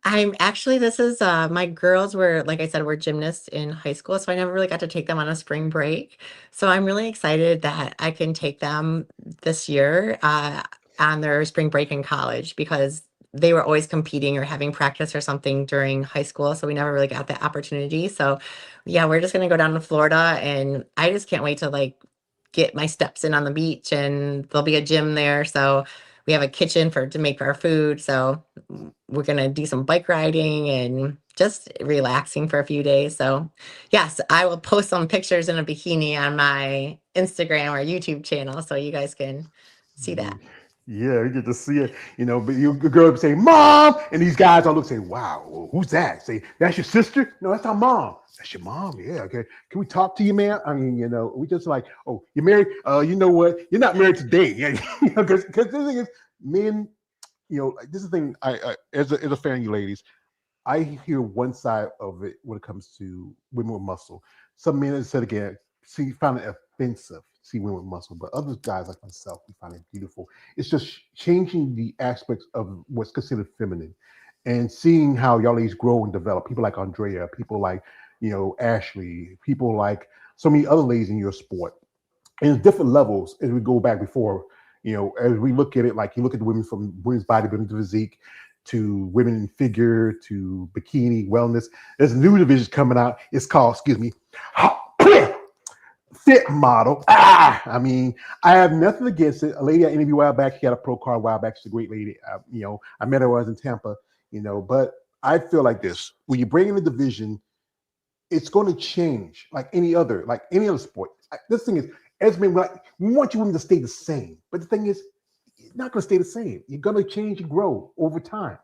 This is, my girls were, like I said, were gymnasts in high school. So I never really got to take them on a spring break. So I'm really excited that I can take them this year, on their spring break in college, because they were always competing or having practice or something during high school. So we never really got that opportunity. So yeah, we're just going to go down to Florida, and I just can't wait to like get my steps in on the beach, and there'll be a gym there. So we have a kitchen to make our food. So we're going to do some bike riding and just relaxing for a few days. So yes, I will post some pictures in a bikini on my Instagram or YouTube channel so you guys can see that. yeah, we get to see it, But you girl would say, "Mom," and these guys all look say, "Wow, who's that?" Say, "That's your sister?" "No, that's our mom." "That's your mom?" "Yeah, okay. Can we talk to you, man?" I mean, we just like, "Oh, you're married? You know what? You're not married today." Yeah, because the thing is, men, like, this is the thing. I as a fan, you ladies, I hear one side of it when it comes to women with muscle. Some men have said again, see, find it offensive, see women with muscle, but other guys like myself, we find it beautiful. It's just changing the aspects of what's considered feminine and seeing how y'all ladies grow and develop. People like Andrea, people like Ashley, people like so many other ladies in your sport. And there's different levels as we go back before, as we look at it, like you look at the women from women's bodybuilding to physique to women in figure to bikini wellness. There's a new division coming out. It's called, excuse me, fit model. I mean, I have nothing against it. A lady I interviewed a while back, she had a pro card a while back. She's a great lady. I met her when I was in Tampa, but I feel like this. When you bring in the division, it's going to change like any other sport. This thing is, as men, we want you women to stay the same. But the thing is, it's not going to stay the same. You're going to change and grow over time.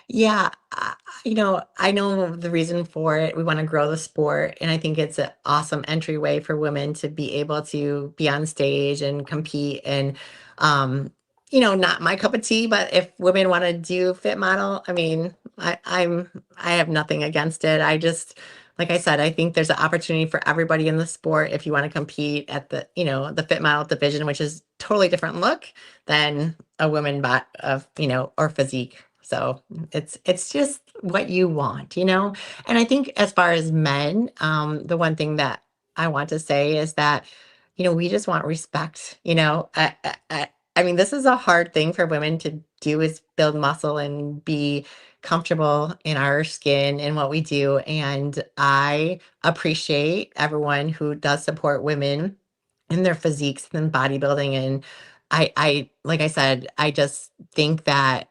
Yeah, I know the reason for it. We want to grow the sport, and I think it's an awesome entryway for women to be able to be on stage and compete. And not my cup of tea, but if women want to do fit model, I mean, I have nothing against it. I just, like I said, I think there's an opportunity for everybody in the sport if you want to compete at the fit model division, which is totally different look than a women bot of, or physique. So it's just what you want, And I think as far as men, the one thing that I want to say is that, we just want respect, I mean, this is a hard thing for women to do is build muscle and be comfortable in our skin and what we do. And I appreciate everyone who does support women in their physiques and bodybuilding. And like I said, I just think that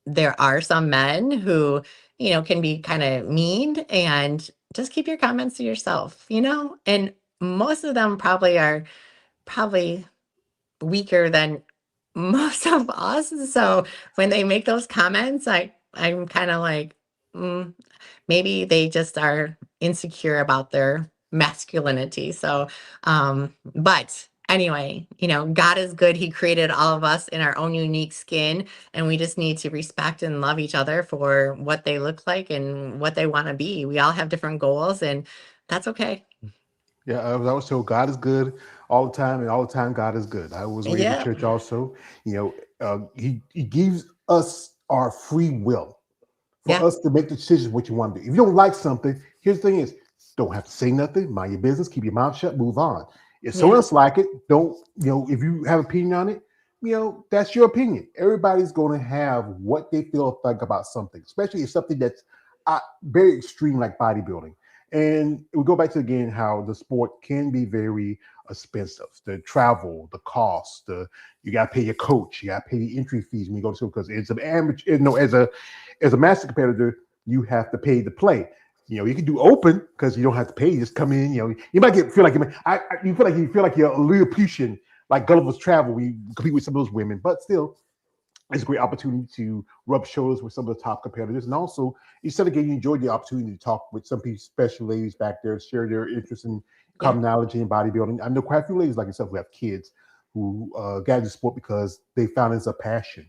there are some men who, can be kind of mean, and just keep your comments to yourself, and most of them probably weaker than most of us. So when they make those comments, I'm kind of like, mm, maybe they just are insecure about their masculinity. So, but anyway, God is good. He created all of us in our own unique skin, and we just need to respect and love each other for what they look like and what they want to be. We all have different goals, and that's okay. Yeah, I was told God is good all the time, and all the time God is good. I was raised in Yeah. church also. He gives us our free will for Yeah. us to make the decisions what you want to do. If you don't like something, here's the thing: is don't have to say nothing. Mind your business. Keep your mouth shut. Move on. If someone Yeah. else like it, don't. If you have an opinion on it, that's your opinion. Everybody's going to have what they feel like about something, especially if something that's very extreme like bodybuilding. And we go back to again how the sport can be very expensive. The travel, the cost, you got to pay your coach, you got to pay the entry fees when you go to school because it's an amateur. As a master competitor, you have to pay to play. You can do open because you don't have to pay. You just come in. You might feel like you feel like you're a Lilliputian, like Gulliver's Travel. We compete with some of those women, but still, it's a great opportunity to rub shoulders with some of the top competitors. And also, instead of getting enjoyed the opportunity to talk with some people, special ladies back there, share their interest in Yeah. common knowledge in bodybuilding. I know quite a few ladies like yourself who have kids who got into sport because they found it's a passion.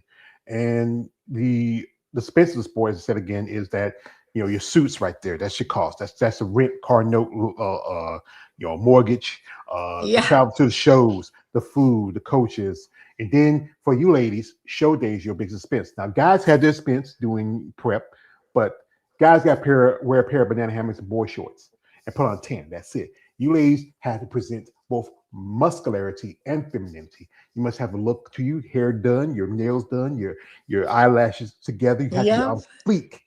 And the expense of the sport, as I said again, is that your suits right there. That's your cost. That's a rent, car note, mortgage, the Yeah. travel to the shows, the food, the coaches, and then for you ladies, show day is your biggest expense. Now, guys have their expense doing prep, but guys got wear a pair of banana hammocks and boy shorts and put on a tan. That's it. You ladies have to present both muscularity and femininity. You must have a look to you, hair done, your nails done, your eyelashes together. You have to be Yeah. on fleek.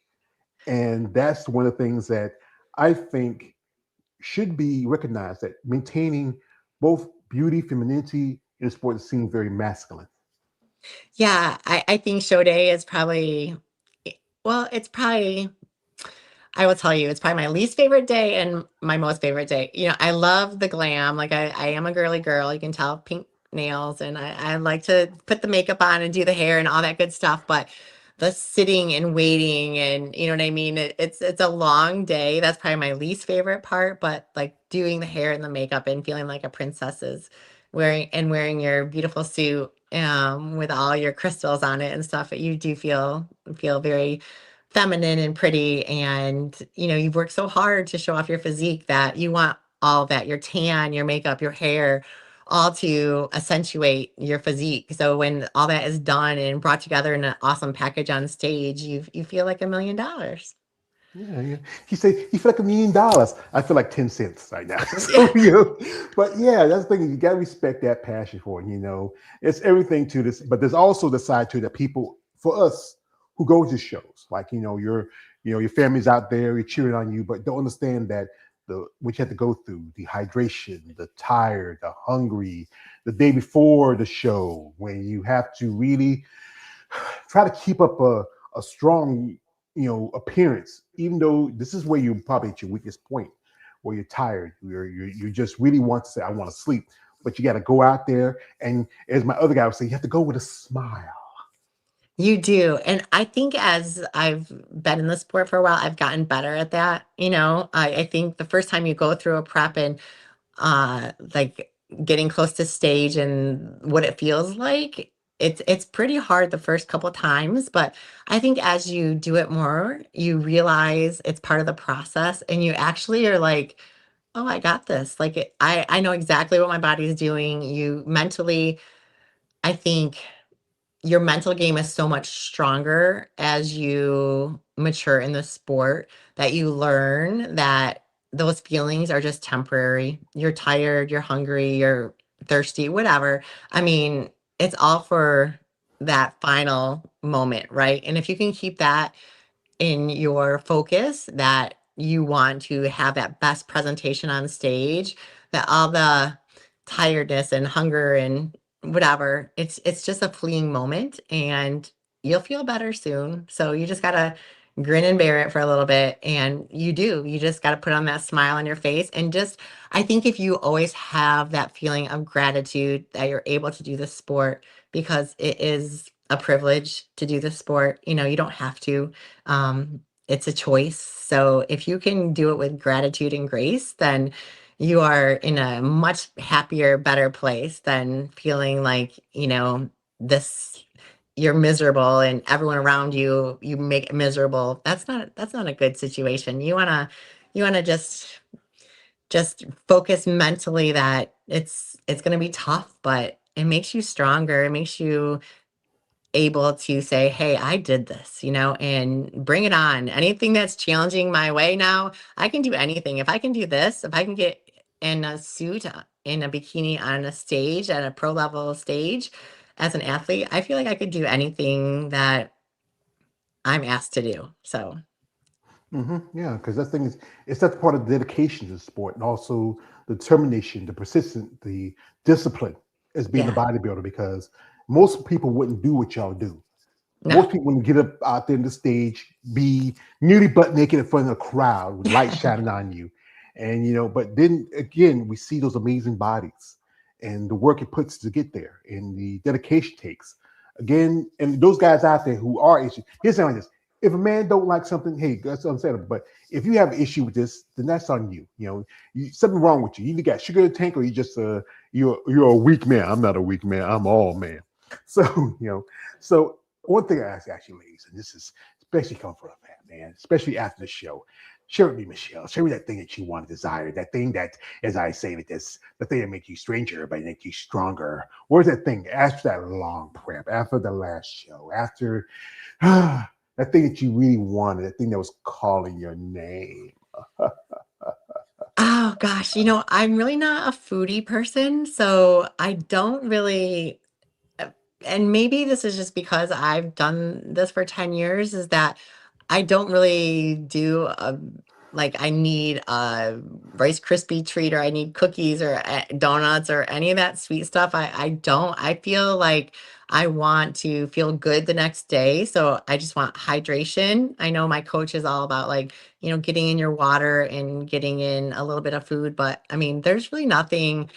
And that's one of the things that I think should be recognized, that maintaining both beauty, femininity in sport seems very masculine. Yeah, I think show day is probably well, it's probably I will tell you, it's probably my least favorite day and my most favorite day. I love the glam. Like I am a girly girl. You can tell, pink nails, and I like to put the makeup on and do the hair and all that good stuff. But the sitting and waiting, and you know what I mean? It's a long day. That's probably my least favorite part. But like doing the hair and the makeup and feeling like a princess is wearing your beautiful suit with all your crystals on it and stuff, you do feel very feminine and pretty. And you've worked so hard to show off your physique that you want all that, your tan, your makeup, your hair, all to accentuate your physique. So when all that is done and brought together in an awesome package on stage, you feel like $1 million. Yeah, yeah. He said he feel like $1 million. I feel like 10 cents right now. Yeah. So but yeah, that's the thing. You gotta respect that passion for it. It's everything to this. But there's also the side to it that people, for us who go to shows, like your family's out there, you're cheering on you, but don't understand that the what you have to go through, the hydration, the tired, the hungry, the day before the show, when you have to really try to keep up a strong appearance, even though this is where you probably at your weakest point, where you're tired, you just really want to say I want to sleep, but you got to go out there, and as my other guy would say, you have to go with a smile. You do. And I think as I've been in the sport for a while, I've gotten better at that. I think the first time you go through a prep and like getting close to stage and what it feels like, it's pretty hard the first couple times, but I think as you do it more, you realize it's part of the process and you actually are like, oh, I got this. Like I know exactly what my body's doing. You mentally, I think your mental game is so much stronger as you mature in the sport, that you learn that those feelings are just temporary. You're tired, you're hungry, you're thirsty, whatever. I mean, it's all for that final moment, right? And if you can keep that in your focus, that you want to have that best presentation on stage, that all the tiredness and hunger and whatever, it's just a fleeting moment and you'll feel better soon. So you just gotta grin and bear it for a little bit. And you just gotta put on that smile on your face. And just, I think if you always have that feeling of gratitude that you're able to do this sport, because it is a privilege to do this sport, you don't have to. It's a choice. So if you can do it with gratitude and grace, then you are in a much happier, better place than feeling like, this you're miserable and everyone around you make it miserable. That's not a good situation. You wanna just focus mentally that it's gonna be tough, but it makes you stronger. It makes you able to say, "Hey, I did this," and bring it on. Anything that's challenging my way now, I can do anything. If I can do this, if I can get in a suit, in a bikini on a stage, at a pro level stage as an athlete, I feel like I could do anything that I'm asked to do. So, Yeah, because that thing is, it's that part of the dedication to the sport, and also the determination, the persistence, the discipline as being a yeah. bodybuilder. Because most people wouldn't do what y'all do. No. Most people wouldn't get up out there in the stage, be nearly butt naked in front of a crowd with light shining on you, and But then again, we see those amazing bodies and the work it puts to get there, and the dedication it takes. Again, and those guys out there who are issues. Here's something like this: if a man don't like something, hey, that's unsaid. But if you have an issue with this, then that's on you. Something wrong with you. You either got sugar in the tank, or you just you're a weak man. I'm not a weak man. I'm all man. So so one thing I ask you, ladies, and this is especially coming from a fat man, especially after the show. Share with me, Michelle. Share with me that thing that you want to desire, that thing that, as I say it, this the thing that makes you stranger, but make you stronger. Where's that thing after that long prep, after the last show, after that thing that you really wanted, that thing that was calling your name? Oh gosh, I'm really not a foodie person, so I don't really. Uh, and maybe this is just because I've done this for 10 years, is that I don't really do like I need a Rice Krispie treat, or I need cookies or donuts or any of that sweet stuff. I don't. I feel like I want to feel good the next day. So I just want hydration. I know my coach is all about like, getting in your water and getting in a little bit of food, but I mean, there's really nothing.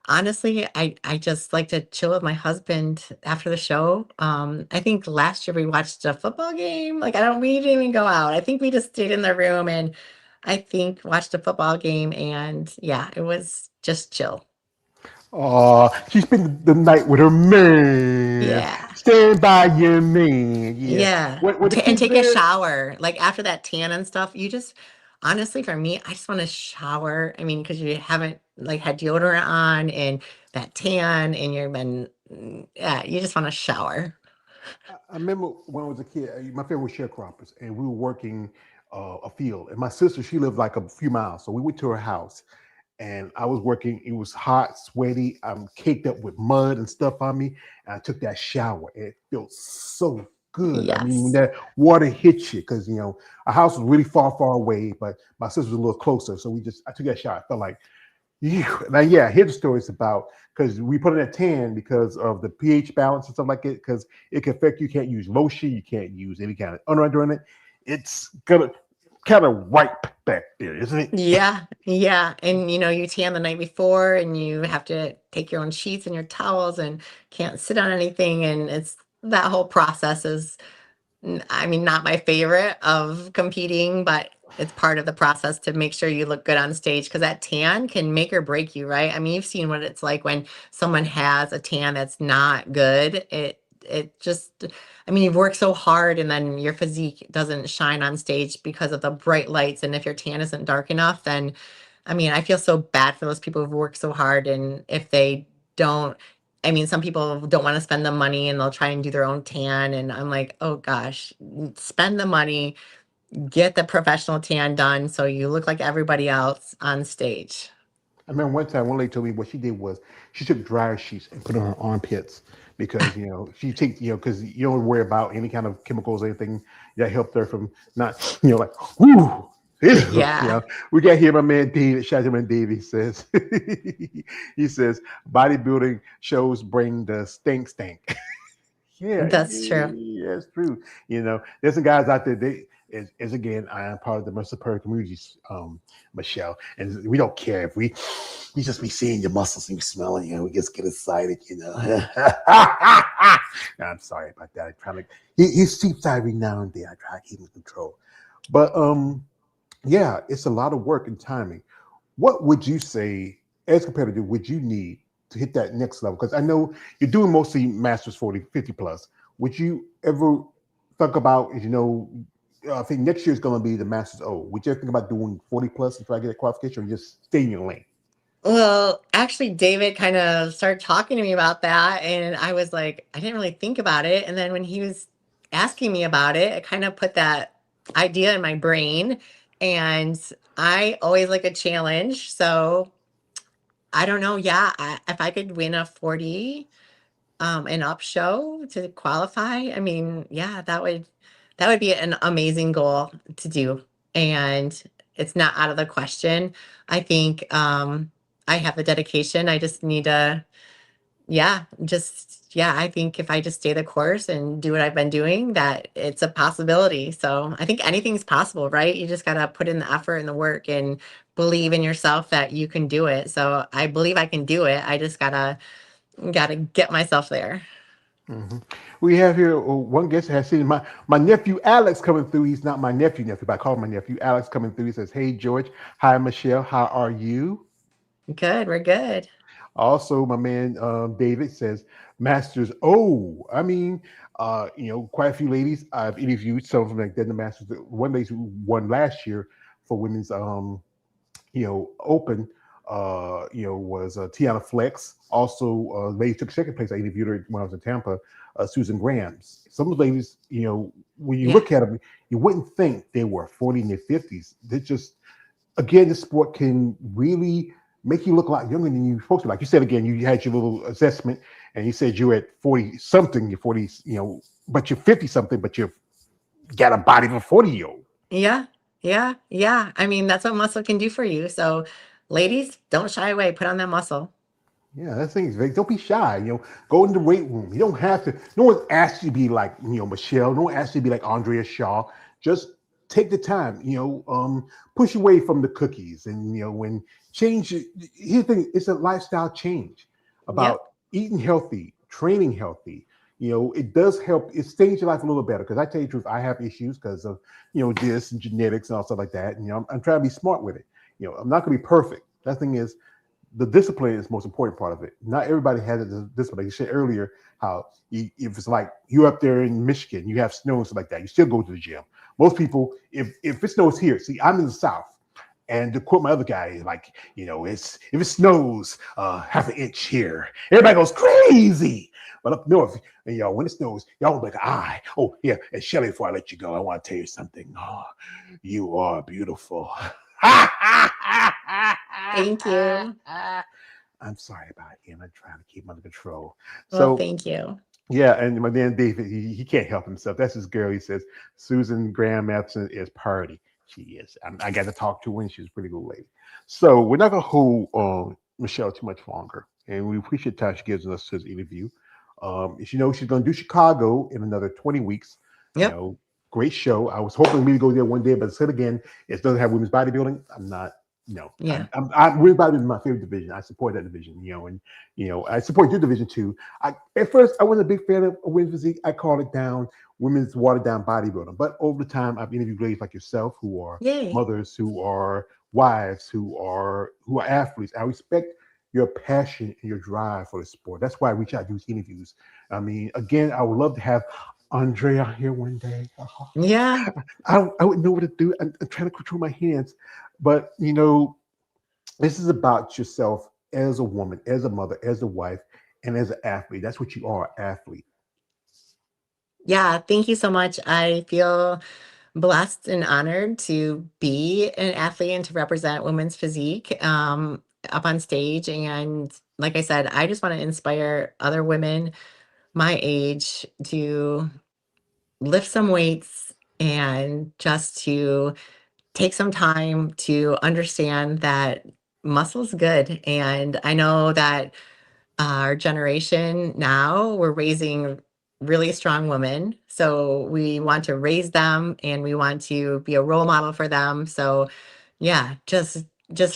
Honestly, I just like to chill with my husband after the show. I think last year we watched a football game. Like we didn't even go out. I think we just stayed in the room and I think watched a football game, and yeah, it was just chill. Oh, she spent the night with her man. Yeah. Stand by your man. Yeah. Yeah. Were the And kids take a there? shower. Like after that tan and stuff, you just honestly for me, I just want to shower. I mean, because you haven't like had deodorant on and that tan and you've been yeah, you just want to shower. I remember when I was a kid, my family was sharecroppers, and we were working. a field, and my sister, she lived like a few miles, so we went to her house, and I was working. It was hot, sweaty. I'm caked up with mud and stuff on me, and I took that shower. And it felt so good. I mean, when Yes. that water hits you, because our house was really far, far away, but my sister was a little closer, so I took that shower. I felt like, now, yeah, I hear the stories about because we put in a tan because of the pH balance and stuff like it, because it can affect you. Can't use lotion, you can't use any kind of under on it. It's gonna kind of ripe back there, isn't it? Yeah, yeah. And you tan the night before and you have to take your own sheets and your towels and can't sit on anything. And it's that whole process is, I mean, not my favorite of competing, but it's part of the process to make sure you look good on stage because that tan can make or break you, right? I mean, you've seen what it's like when someone has a tan that's not good. It just, I mean, you've worked so hard and then your physique doesn't shine on stage because of the bright lights. And if your tan isn't dark enough, then I mean, I feel so bad for those people who've worked so hard. And if they don't, I mean, some people don't want to spend the money and they'll try and do their own tan. And I'm like, oh gosh, spend the money, get the professional tan done so you look like everybody else on stage. I remember one time one lady told me what she did was she took dryer sheets and put on her armpits because she takes because you don't worry about any kind of chemicals or anything that helped her from not like whoo. Ew. Yeah, We got here my man David, shout out to my David. He says he says bodybuilding shows bring the stink. Yeah, that's true. yeah, it's true. There's some guys out there. They is again, I am part of the Muscle Purge community, Michelle, and we don't care if we just be seeing your muscles and you smelling, we just get excited. No, I'm sorry about that. I try to he seeps every now and then. I try to keep him in control, but yeah, it's a lot of work and timing. What would you say, as competitive, would you need to hit that next level? Because I know you're doing mostly Masters 40, 50 plus. Would you ever think about, I think next year is going to be the Masters O. Would you ever think about doing 40 plus and try to get a qualification or just stay in your lane? Well, actually, David kind of started talking to me about that. And I was like, I didn't really think about it. And then when he was asking me about it, it kind of put that idea in my brain. And I always like a challenge. So I don't know. Yeah, if I could win a 40 and up show to qualify, I mean, yeah, that would be an amazing goal to do. And it's not out of the question. I think I have the dedication. I just need to, yeah, I think if I just stay the course and do what I've been doing, that it's a possibility. So I think anything's possible, right? You just got to put in the effort and the work and believe in yourself that you can do it. So I believe I can do it. I just gotta get myself there. hmm We have here one guest has seen my nephew Alex coming through. He's not my nephew, but I call him my nephew. Alex coming through. He says, "Hey George, hi Michelle, how are you?" Good, we're good. Also, my man David says, "Masters." Oh, I mean, quite a few ladies I've interviewed. Some of them like did the Masters. One lady who won last year for women's open, was Tiana Flex. Also, lady took second place. I interviewed her when I was in Tampa, Susan Grams. Some of the ladies, when you Yeah, look at them, you wouldn't think they were 40 in their 50s. They just, again, this sport can really make you look a lot younger than you're supposed to. Like you said, again, you had your little assessment and you said you're at 40 something, you're 40, but you're 50 something, but you've got a body of a 40-year-old. yeah, yeah. I mean, that's what muscle can do for you. So, ladies, don't shy away. Put on that muscle. Yeah, that thing is very. Don't be shy. Go in the weight room. You don't have to. No one asked you to be like Michelle. No one asked you to be like Andrea Shaw. Just take the time. Push away from the cookies and when change. Here's the thing. It's a lifestyle change about Yep. eating healthy, training healthy. It does help. It stays your life a little better. Because I tell you the truth, I have issues because of this and genetics and all stuff like that. And I'm trying to be smart with it. I'm not going to be perfect. That thing is the discipline is the most important part of it. Not everybody has a discipline. Like you said earlier, how if it's like you're up there in Michigan, you have snow and stuff like that, you still go to the gym. Most people, if it snows here, see, I'm in the South, and to quote my other guy, like it's if it snows half an inch here, everybody goes crazy. But up north, and y'all, when it snows, y'all like, eye. Oh, yeah. And Shelly, before I let you go, I want to tell you something. Oh, you are beautiful. Thank you. I'm sorry about him. I'm trying to keep him under control. Well, So, thank you. yeah, and my man David, he can't help himself. That's his girl. He says Susan Graham Matheson is party. She is. I got to talk to her, and she's a pretty good lady. So we're not gonna hold Michelle too much longer, and we appreciate the time she gives us this interview. As you know, she's gonna do Chicago in another 20 weeks. You Yep. know, great show. I was hoping maybe to go there one day, but I said again, it doesn't have women's bodybuilding. I'm not. No, Yeah. women's bodybuilding is my favorite division. I support that division. And I support your division too. At first I wasn't a big fan of women's physique. I called it down women's watered down bodybuilding. But over the time, I've interviewed ladies like yourself who are Yay. mothers, who are wives, who are athletes. I respect your passion and your drive for the sport. That's why I reach out to these interviews. I mean, again, I would love to have Andrea here one day. Yeah. I wouldn't know what to do. I'm trying to control my hands, but this is about yourself as a woman, as a mother, as a wife, and as an athlete. That's what you are, athlete. Yeah. Thank you so much. I feel blessed and honored to be an athlete and to represent women's physique up on stage. And like I said, I just want to inspire other women my age to lift some weights and just to take some time to understand that muscle's good. And I know that our generation now, we're raising really strong women. So we want to raise them and we want to be a role model for them. So yeah, just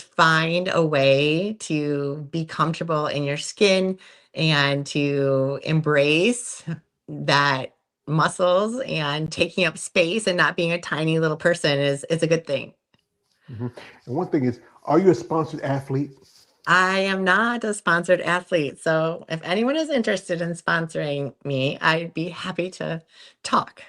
find a way to be comfortable in your skin and to embrace that muscles and taking up space and not being a tiny little person is a good thing. Mhm. And one thing is, are you a sponsored athlete? I am not a sponsored athlete, so if anyone is interested in sponsoring me, I'd be happy to talk.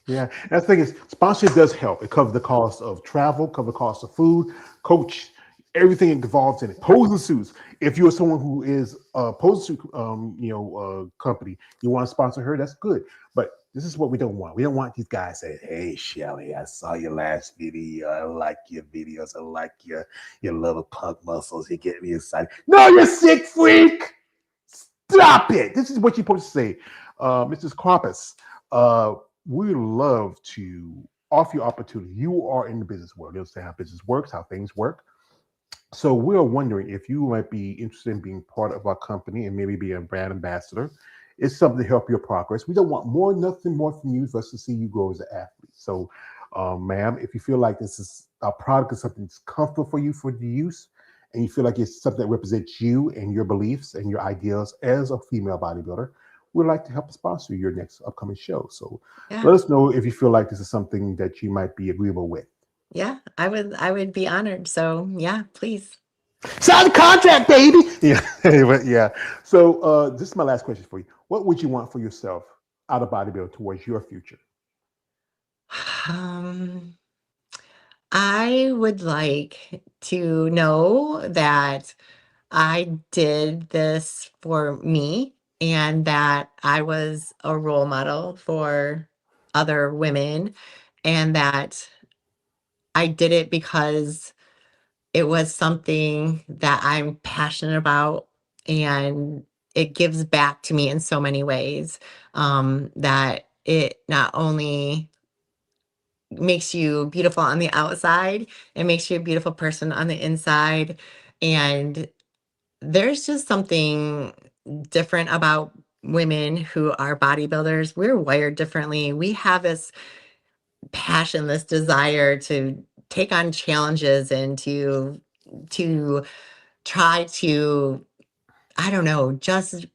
Yeah, and the thing is, sponsorship does help. It covers the cost of travel, cover the cost of food, coach, everything involved in it. Posing suits. If you're someone who is a posing suit, company, you want to sponsor her, that's good. But this is what we don't want. We don't want these guys saying, "Hey, Shelly, I saw your last video. I like your videos. I like your little punk muscles. You get me excited." No, you sick freak. Stop it. This is what you're supposed to say, Mrs. Krampus. Uh, we love to offer you opportunity. You are in the business world. You'll say how business works, how things work. So we're wondering if you might be interested in being part of our company and maybe be a brand ambassador. It's something to help your progress. We don't want nothing more from you for us to see you grow as an athlete. So, ma'am, if you feel like this is a product is something that's comfortable for you for the use, and you feel like it's something that represents you and your beliefs and your ideals as a female bodybuilder, we'd like to help sponsor your next upcoming show. So Yeah. let us know if you feel like this is something that you might be agreeable with. Yeah, I would be honored. So, yeah, please. Sign the contract, baby. Yeah, but yeah. So this is my last question for you. What would you want for yourself out of bodybuilding towards your future? Um, I would like to know that I did this for me and that I was a role model for other women and that I did it because it was something that I'm passionate about and it gives back to me in so many ways, that it not only makes you beautiful on the outside, it makes you a beautiful person on the inside. And there's just something different about women who are bodybuilders. We're wired differently. We have this passion, this desire to take on challenges and to try to, I don't know, just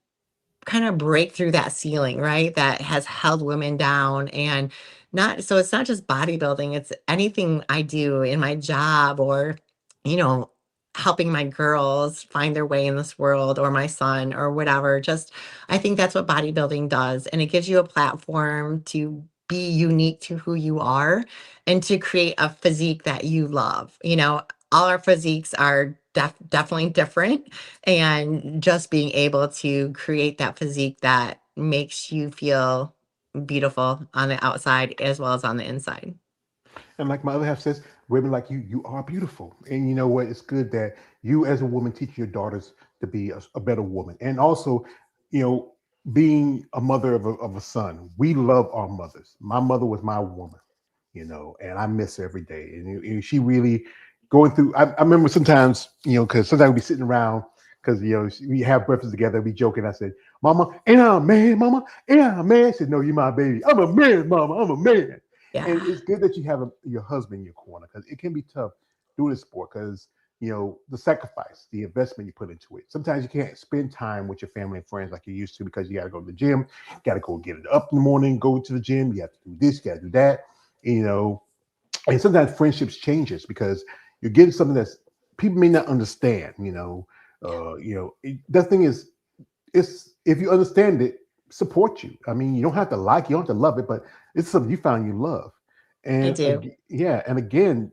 kind of break through that ceiling, right? That has held women down. And not so it's not just bodybuilding, it's anything I do in my job or, you know, helping my girls find their way in this world or my son or whatever. Just I think that's what bodybuilding does. And it gives you a platform to be unique to who you are and to create a physique that you love. all our physiques are definitely different. And just being able to create that physique that makes you feel beautiful on the outside as well as on the inside. And like my other half says, women like you are beautiful. And you know what? It's good that you, as a woman, teach your daughters to be a better woman. And also, you know, being a mother of a son, we love our mothers. My mother was my woman, you know, and I miss her every day. And she really going through. I remember sometimes, you know, because sometimes we'd be sitting around because you know we have breakfast together, we joking. I said, "Mama, ain't I a man? Mama, ain't I a man?" She said, "No, you my baby. I'm a man, Mama. I'm a man." And Yeah, it's good that you have your husband in your corner because it can be tough doing this sport because you know the sacrifice, the investment you put into it. Sometimes you can't spend time with your family and friends like you used to because you got to go to the gym, got to go get it up in the morning, go to the gym. You have to do this, you got to do that. You know, and sometimes friendships changes because you're getting something that's people may not understand. yeah, The thing is, it's if you understand it, support you. I mean, you don't have to like, you don't have to love it, but it's something you found you love. I And do. yeah, and again,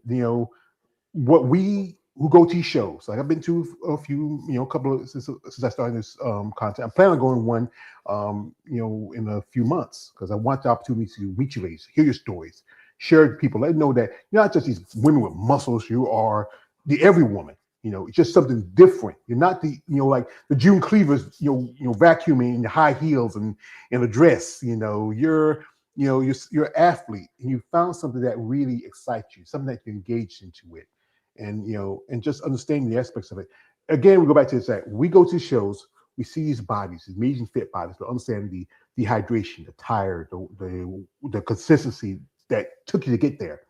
what we who go to these shows, like I've been to a few, a couple of since I started this content. I'm planning on going one, in a few months because I want the opportunity to meet you ladies, hear your stories, share with people, let them know that you're not just these women with muscles. You are the every woman. It's just something different. You're not the, like the June Cleavers, vacuuming in the high heels and in a dress. You're an athlete and you found something that really excites you, something that you engaged into it, and just understanding the aspects of it. Again, we go back to this that we go to shows, we see these bodies, these amazing fit bodies, but understand the dehydration, the tired, the consistency that took you to get there.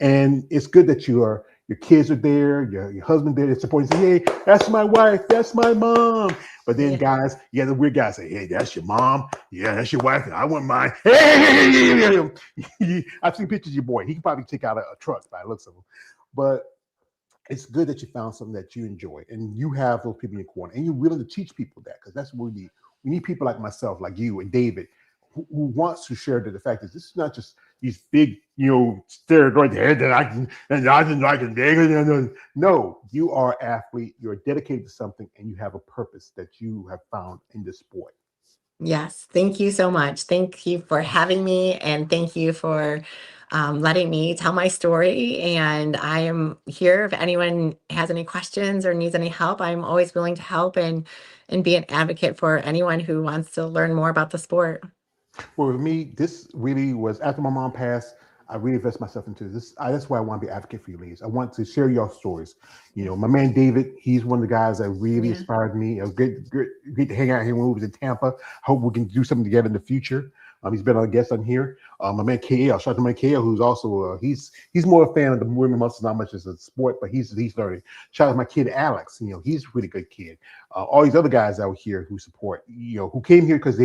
And it's good that your kids are there, your husband there, they're supporting, say, hey, that's my wife, that's my mom. But then Yeah. guys, yeah, the weird guys say, hey, that's your mom, yeah, that's your wife, I want mine. Hey, I've seen pictures of your boy. He can probably take out a truck by the looks of him. But it's good that you found something that you enjoy and you have those people in your corner and you're willing to teach people that because that's what we need. We need people like myself, like you and David, who wants to share the fact that this is not just these big, steroid head that I can dig. No, you are an athlete, you're dedicated to something, and you have a purpose that you have found in this sport. Yes, thank you so much. Thank you for having me, and thank you for letting me tell my story. And I am here if anyone has any questions or needs any help. I'm always willing to help and be an advocate for anyone who wants to learn more about the sport. Well, with me, this really was after my mom passed. I really invested myself into this. That's why I want to be an advocate for you, ladies. I want to share your stories. My man David, he's one of the guys that really Yeah. inspired me. It was great to hang out here when we was in Tampa. Hope we can do something together in the future. He's been on a guest on here. My man KL, shout out to my KL, who's also he's more a fan of the women muscles, not much as a sport, but he's learning. Shout out to my kid Alex. He's a really good kid. All these other guys out here who support, who came here because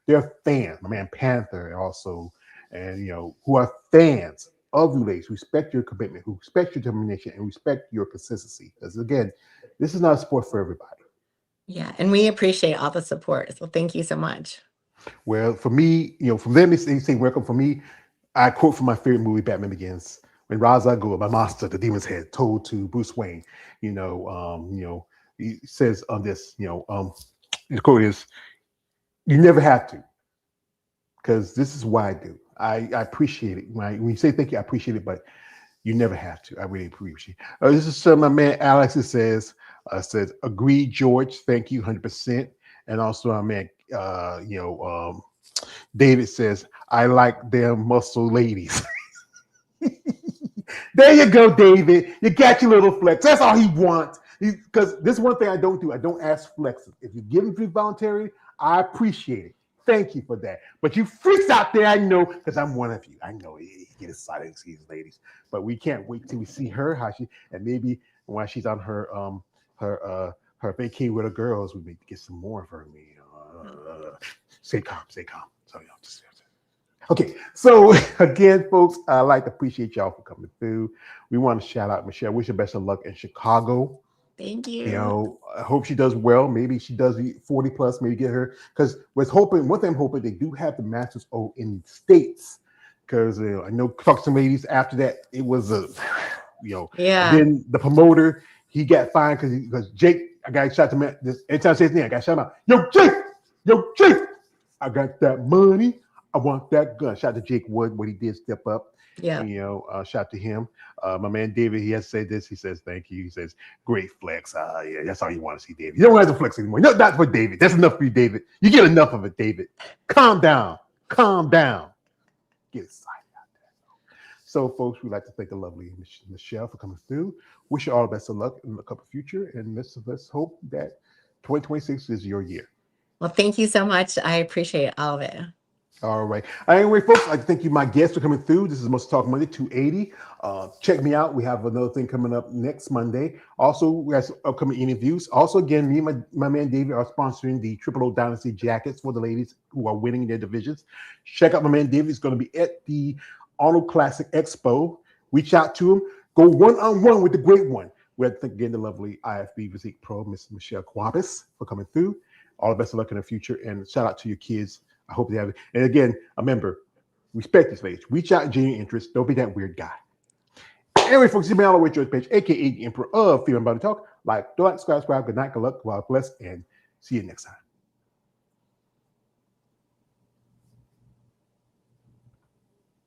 they're fans. My man Panther also, and who are fans of you ladies, who respect your commitment, who respect your determination, and respect your consistency. Because again, this is not a sport for everybody. Yeah, and we appreciate all the support. So thank you so much. Well, for me, from them they say welcome. For me, I quote from my favorite movie, Batman Begins, when Ra's al Ghul, my master, the demon's head, told to Bruce Wayne, he says on this, the quote is, "You never have to." Because this is what I do. I appreciate it. When you say thank you, I appreciate it, but you never have to. I really appreciate it. This is my man Alex. It says, agree, George. Thank you, 100%. And also, my man, David says, I like them muscle ladies. There you go, David. You got your little flex. That's all he wants. Because this is one thing I don't do. I don't ask flexes. If you give them free voluntary, I appreciate it. Thank you for that. But you freaks out there, I know, because I'm one of you. I know you get excited to see these ladies. But we can't wait till we see her, and maybe while she's on her vacay with her girls, we may get some more of her. Stay calm, stay calm. So just okay, so again, folks, I'd like to appreciate y'all for coming through. We want to shout out Michelle. Wish her best of luck in Chicago. Thank you. I hope she does well. Maybe she does the 40 plus, maybe get her. Because was hoping, one thing I'm hoping, they do have the Masters O in the States. Because I know talk to some ladies after that, it was And Yeah. then the promoter, he got fined because Jake, I got shot to me. This anytime I say his name, I got shot out. Yo, Jake, I got that money. I want that gun. Shout out to Jake Wood, what he did step up. Yeah. Shout out to him. My man David, he has said this. He says, thank you. He says, great flex. Yeah, that's all you want to see, David. You don't have to flex anymore. No, not for David. That's enough for you, David. You get enough of it, David. Calm down. Get excited out there. So, folks, we'd like to thank the lovely Michelle for coming through. Wish you all the best of luck in the couple future. And let's hope that 2026 is your year. Well, thank you so much. I appreciate all of it. All right. Anyway, folks, I'd like to thank you, my guests, for coming through. This is MuscleTalk Monday 280. Check me out. We have another thing coming up next Monday. Also, we have some upcoming interviews. Also, again, me and my man David are sponsoring the Triple O Dynasty jackets for the ladies who are winning their divisions. Check out my man David. He's going to be at the Arnold Classic Expo. Reach out to him. Go one-on-one with the great one. We have to thank again the lovely IFBB Physique Pro, Miss Michelle Quabis, for coming through. All the best of luck in the future. And shout out to your kids. I hope they have it. And again, remember, respect this page. Reach out and genuine interest. Don't be that weird guy. Anyway, folks, you may all the way to page, aka the Emperor of Female Body Talk. Like, subscribe. Good night, good luck, God bless, and see you next time.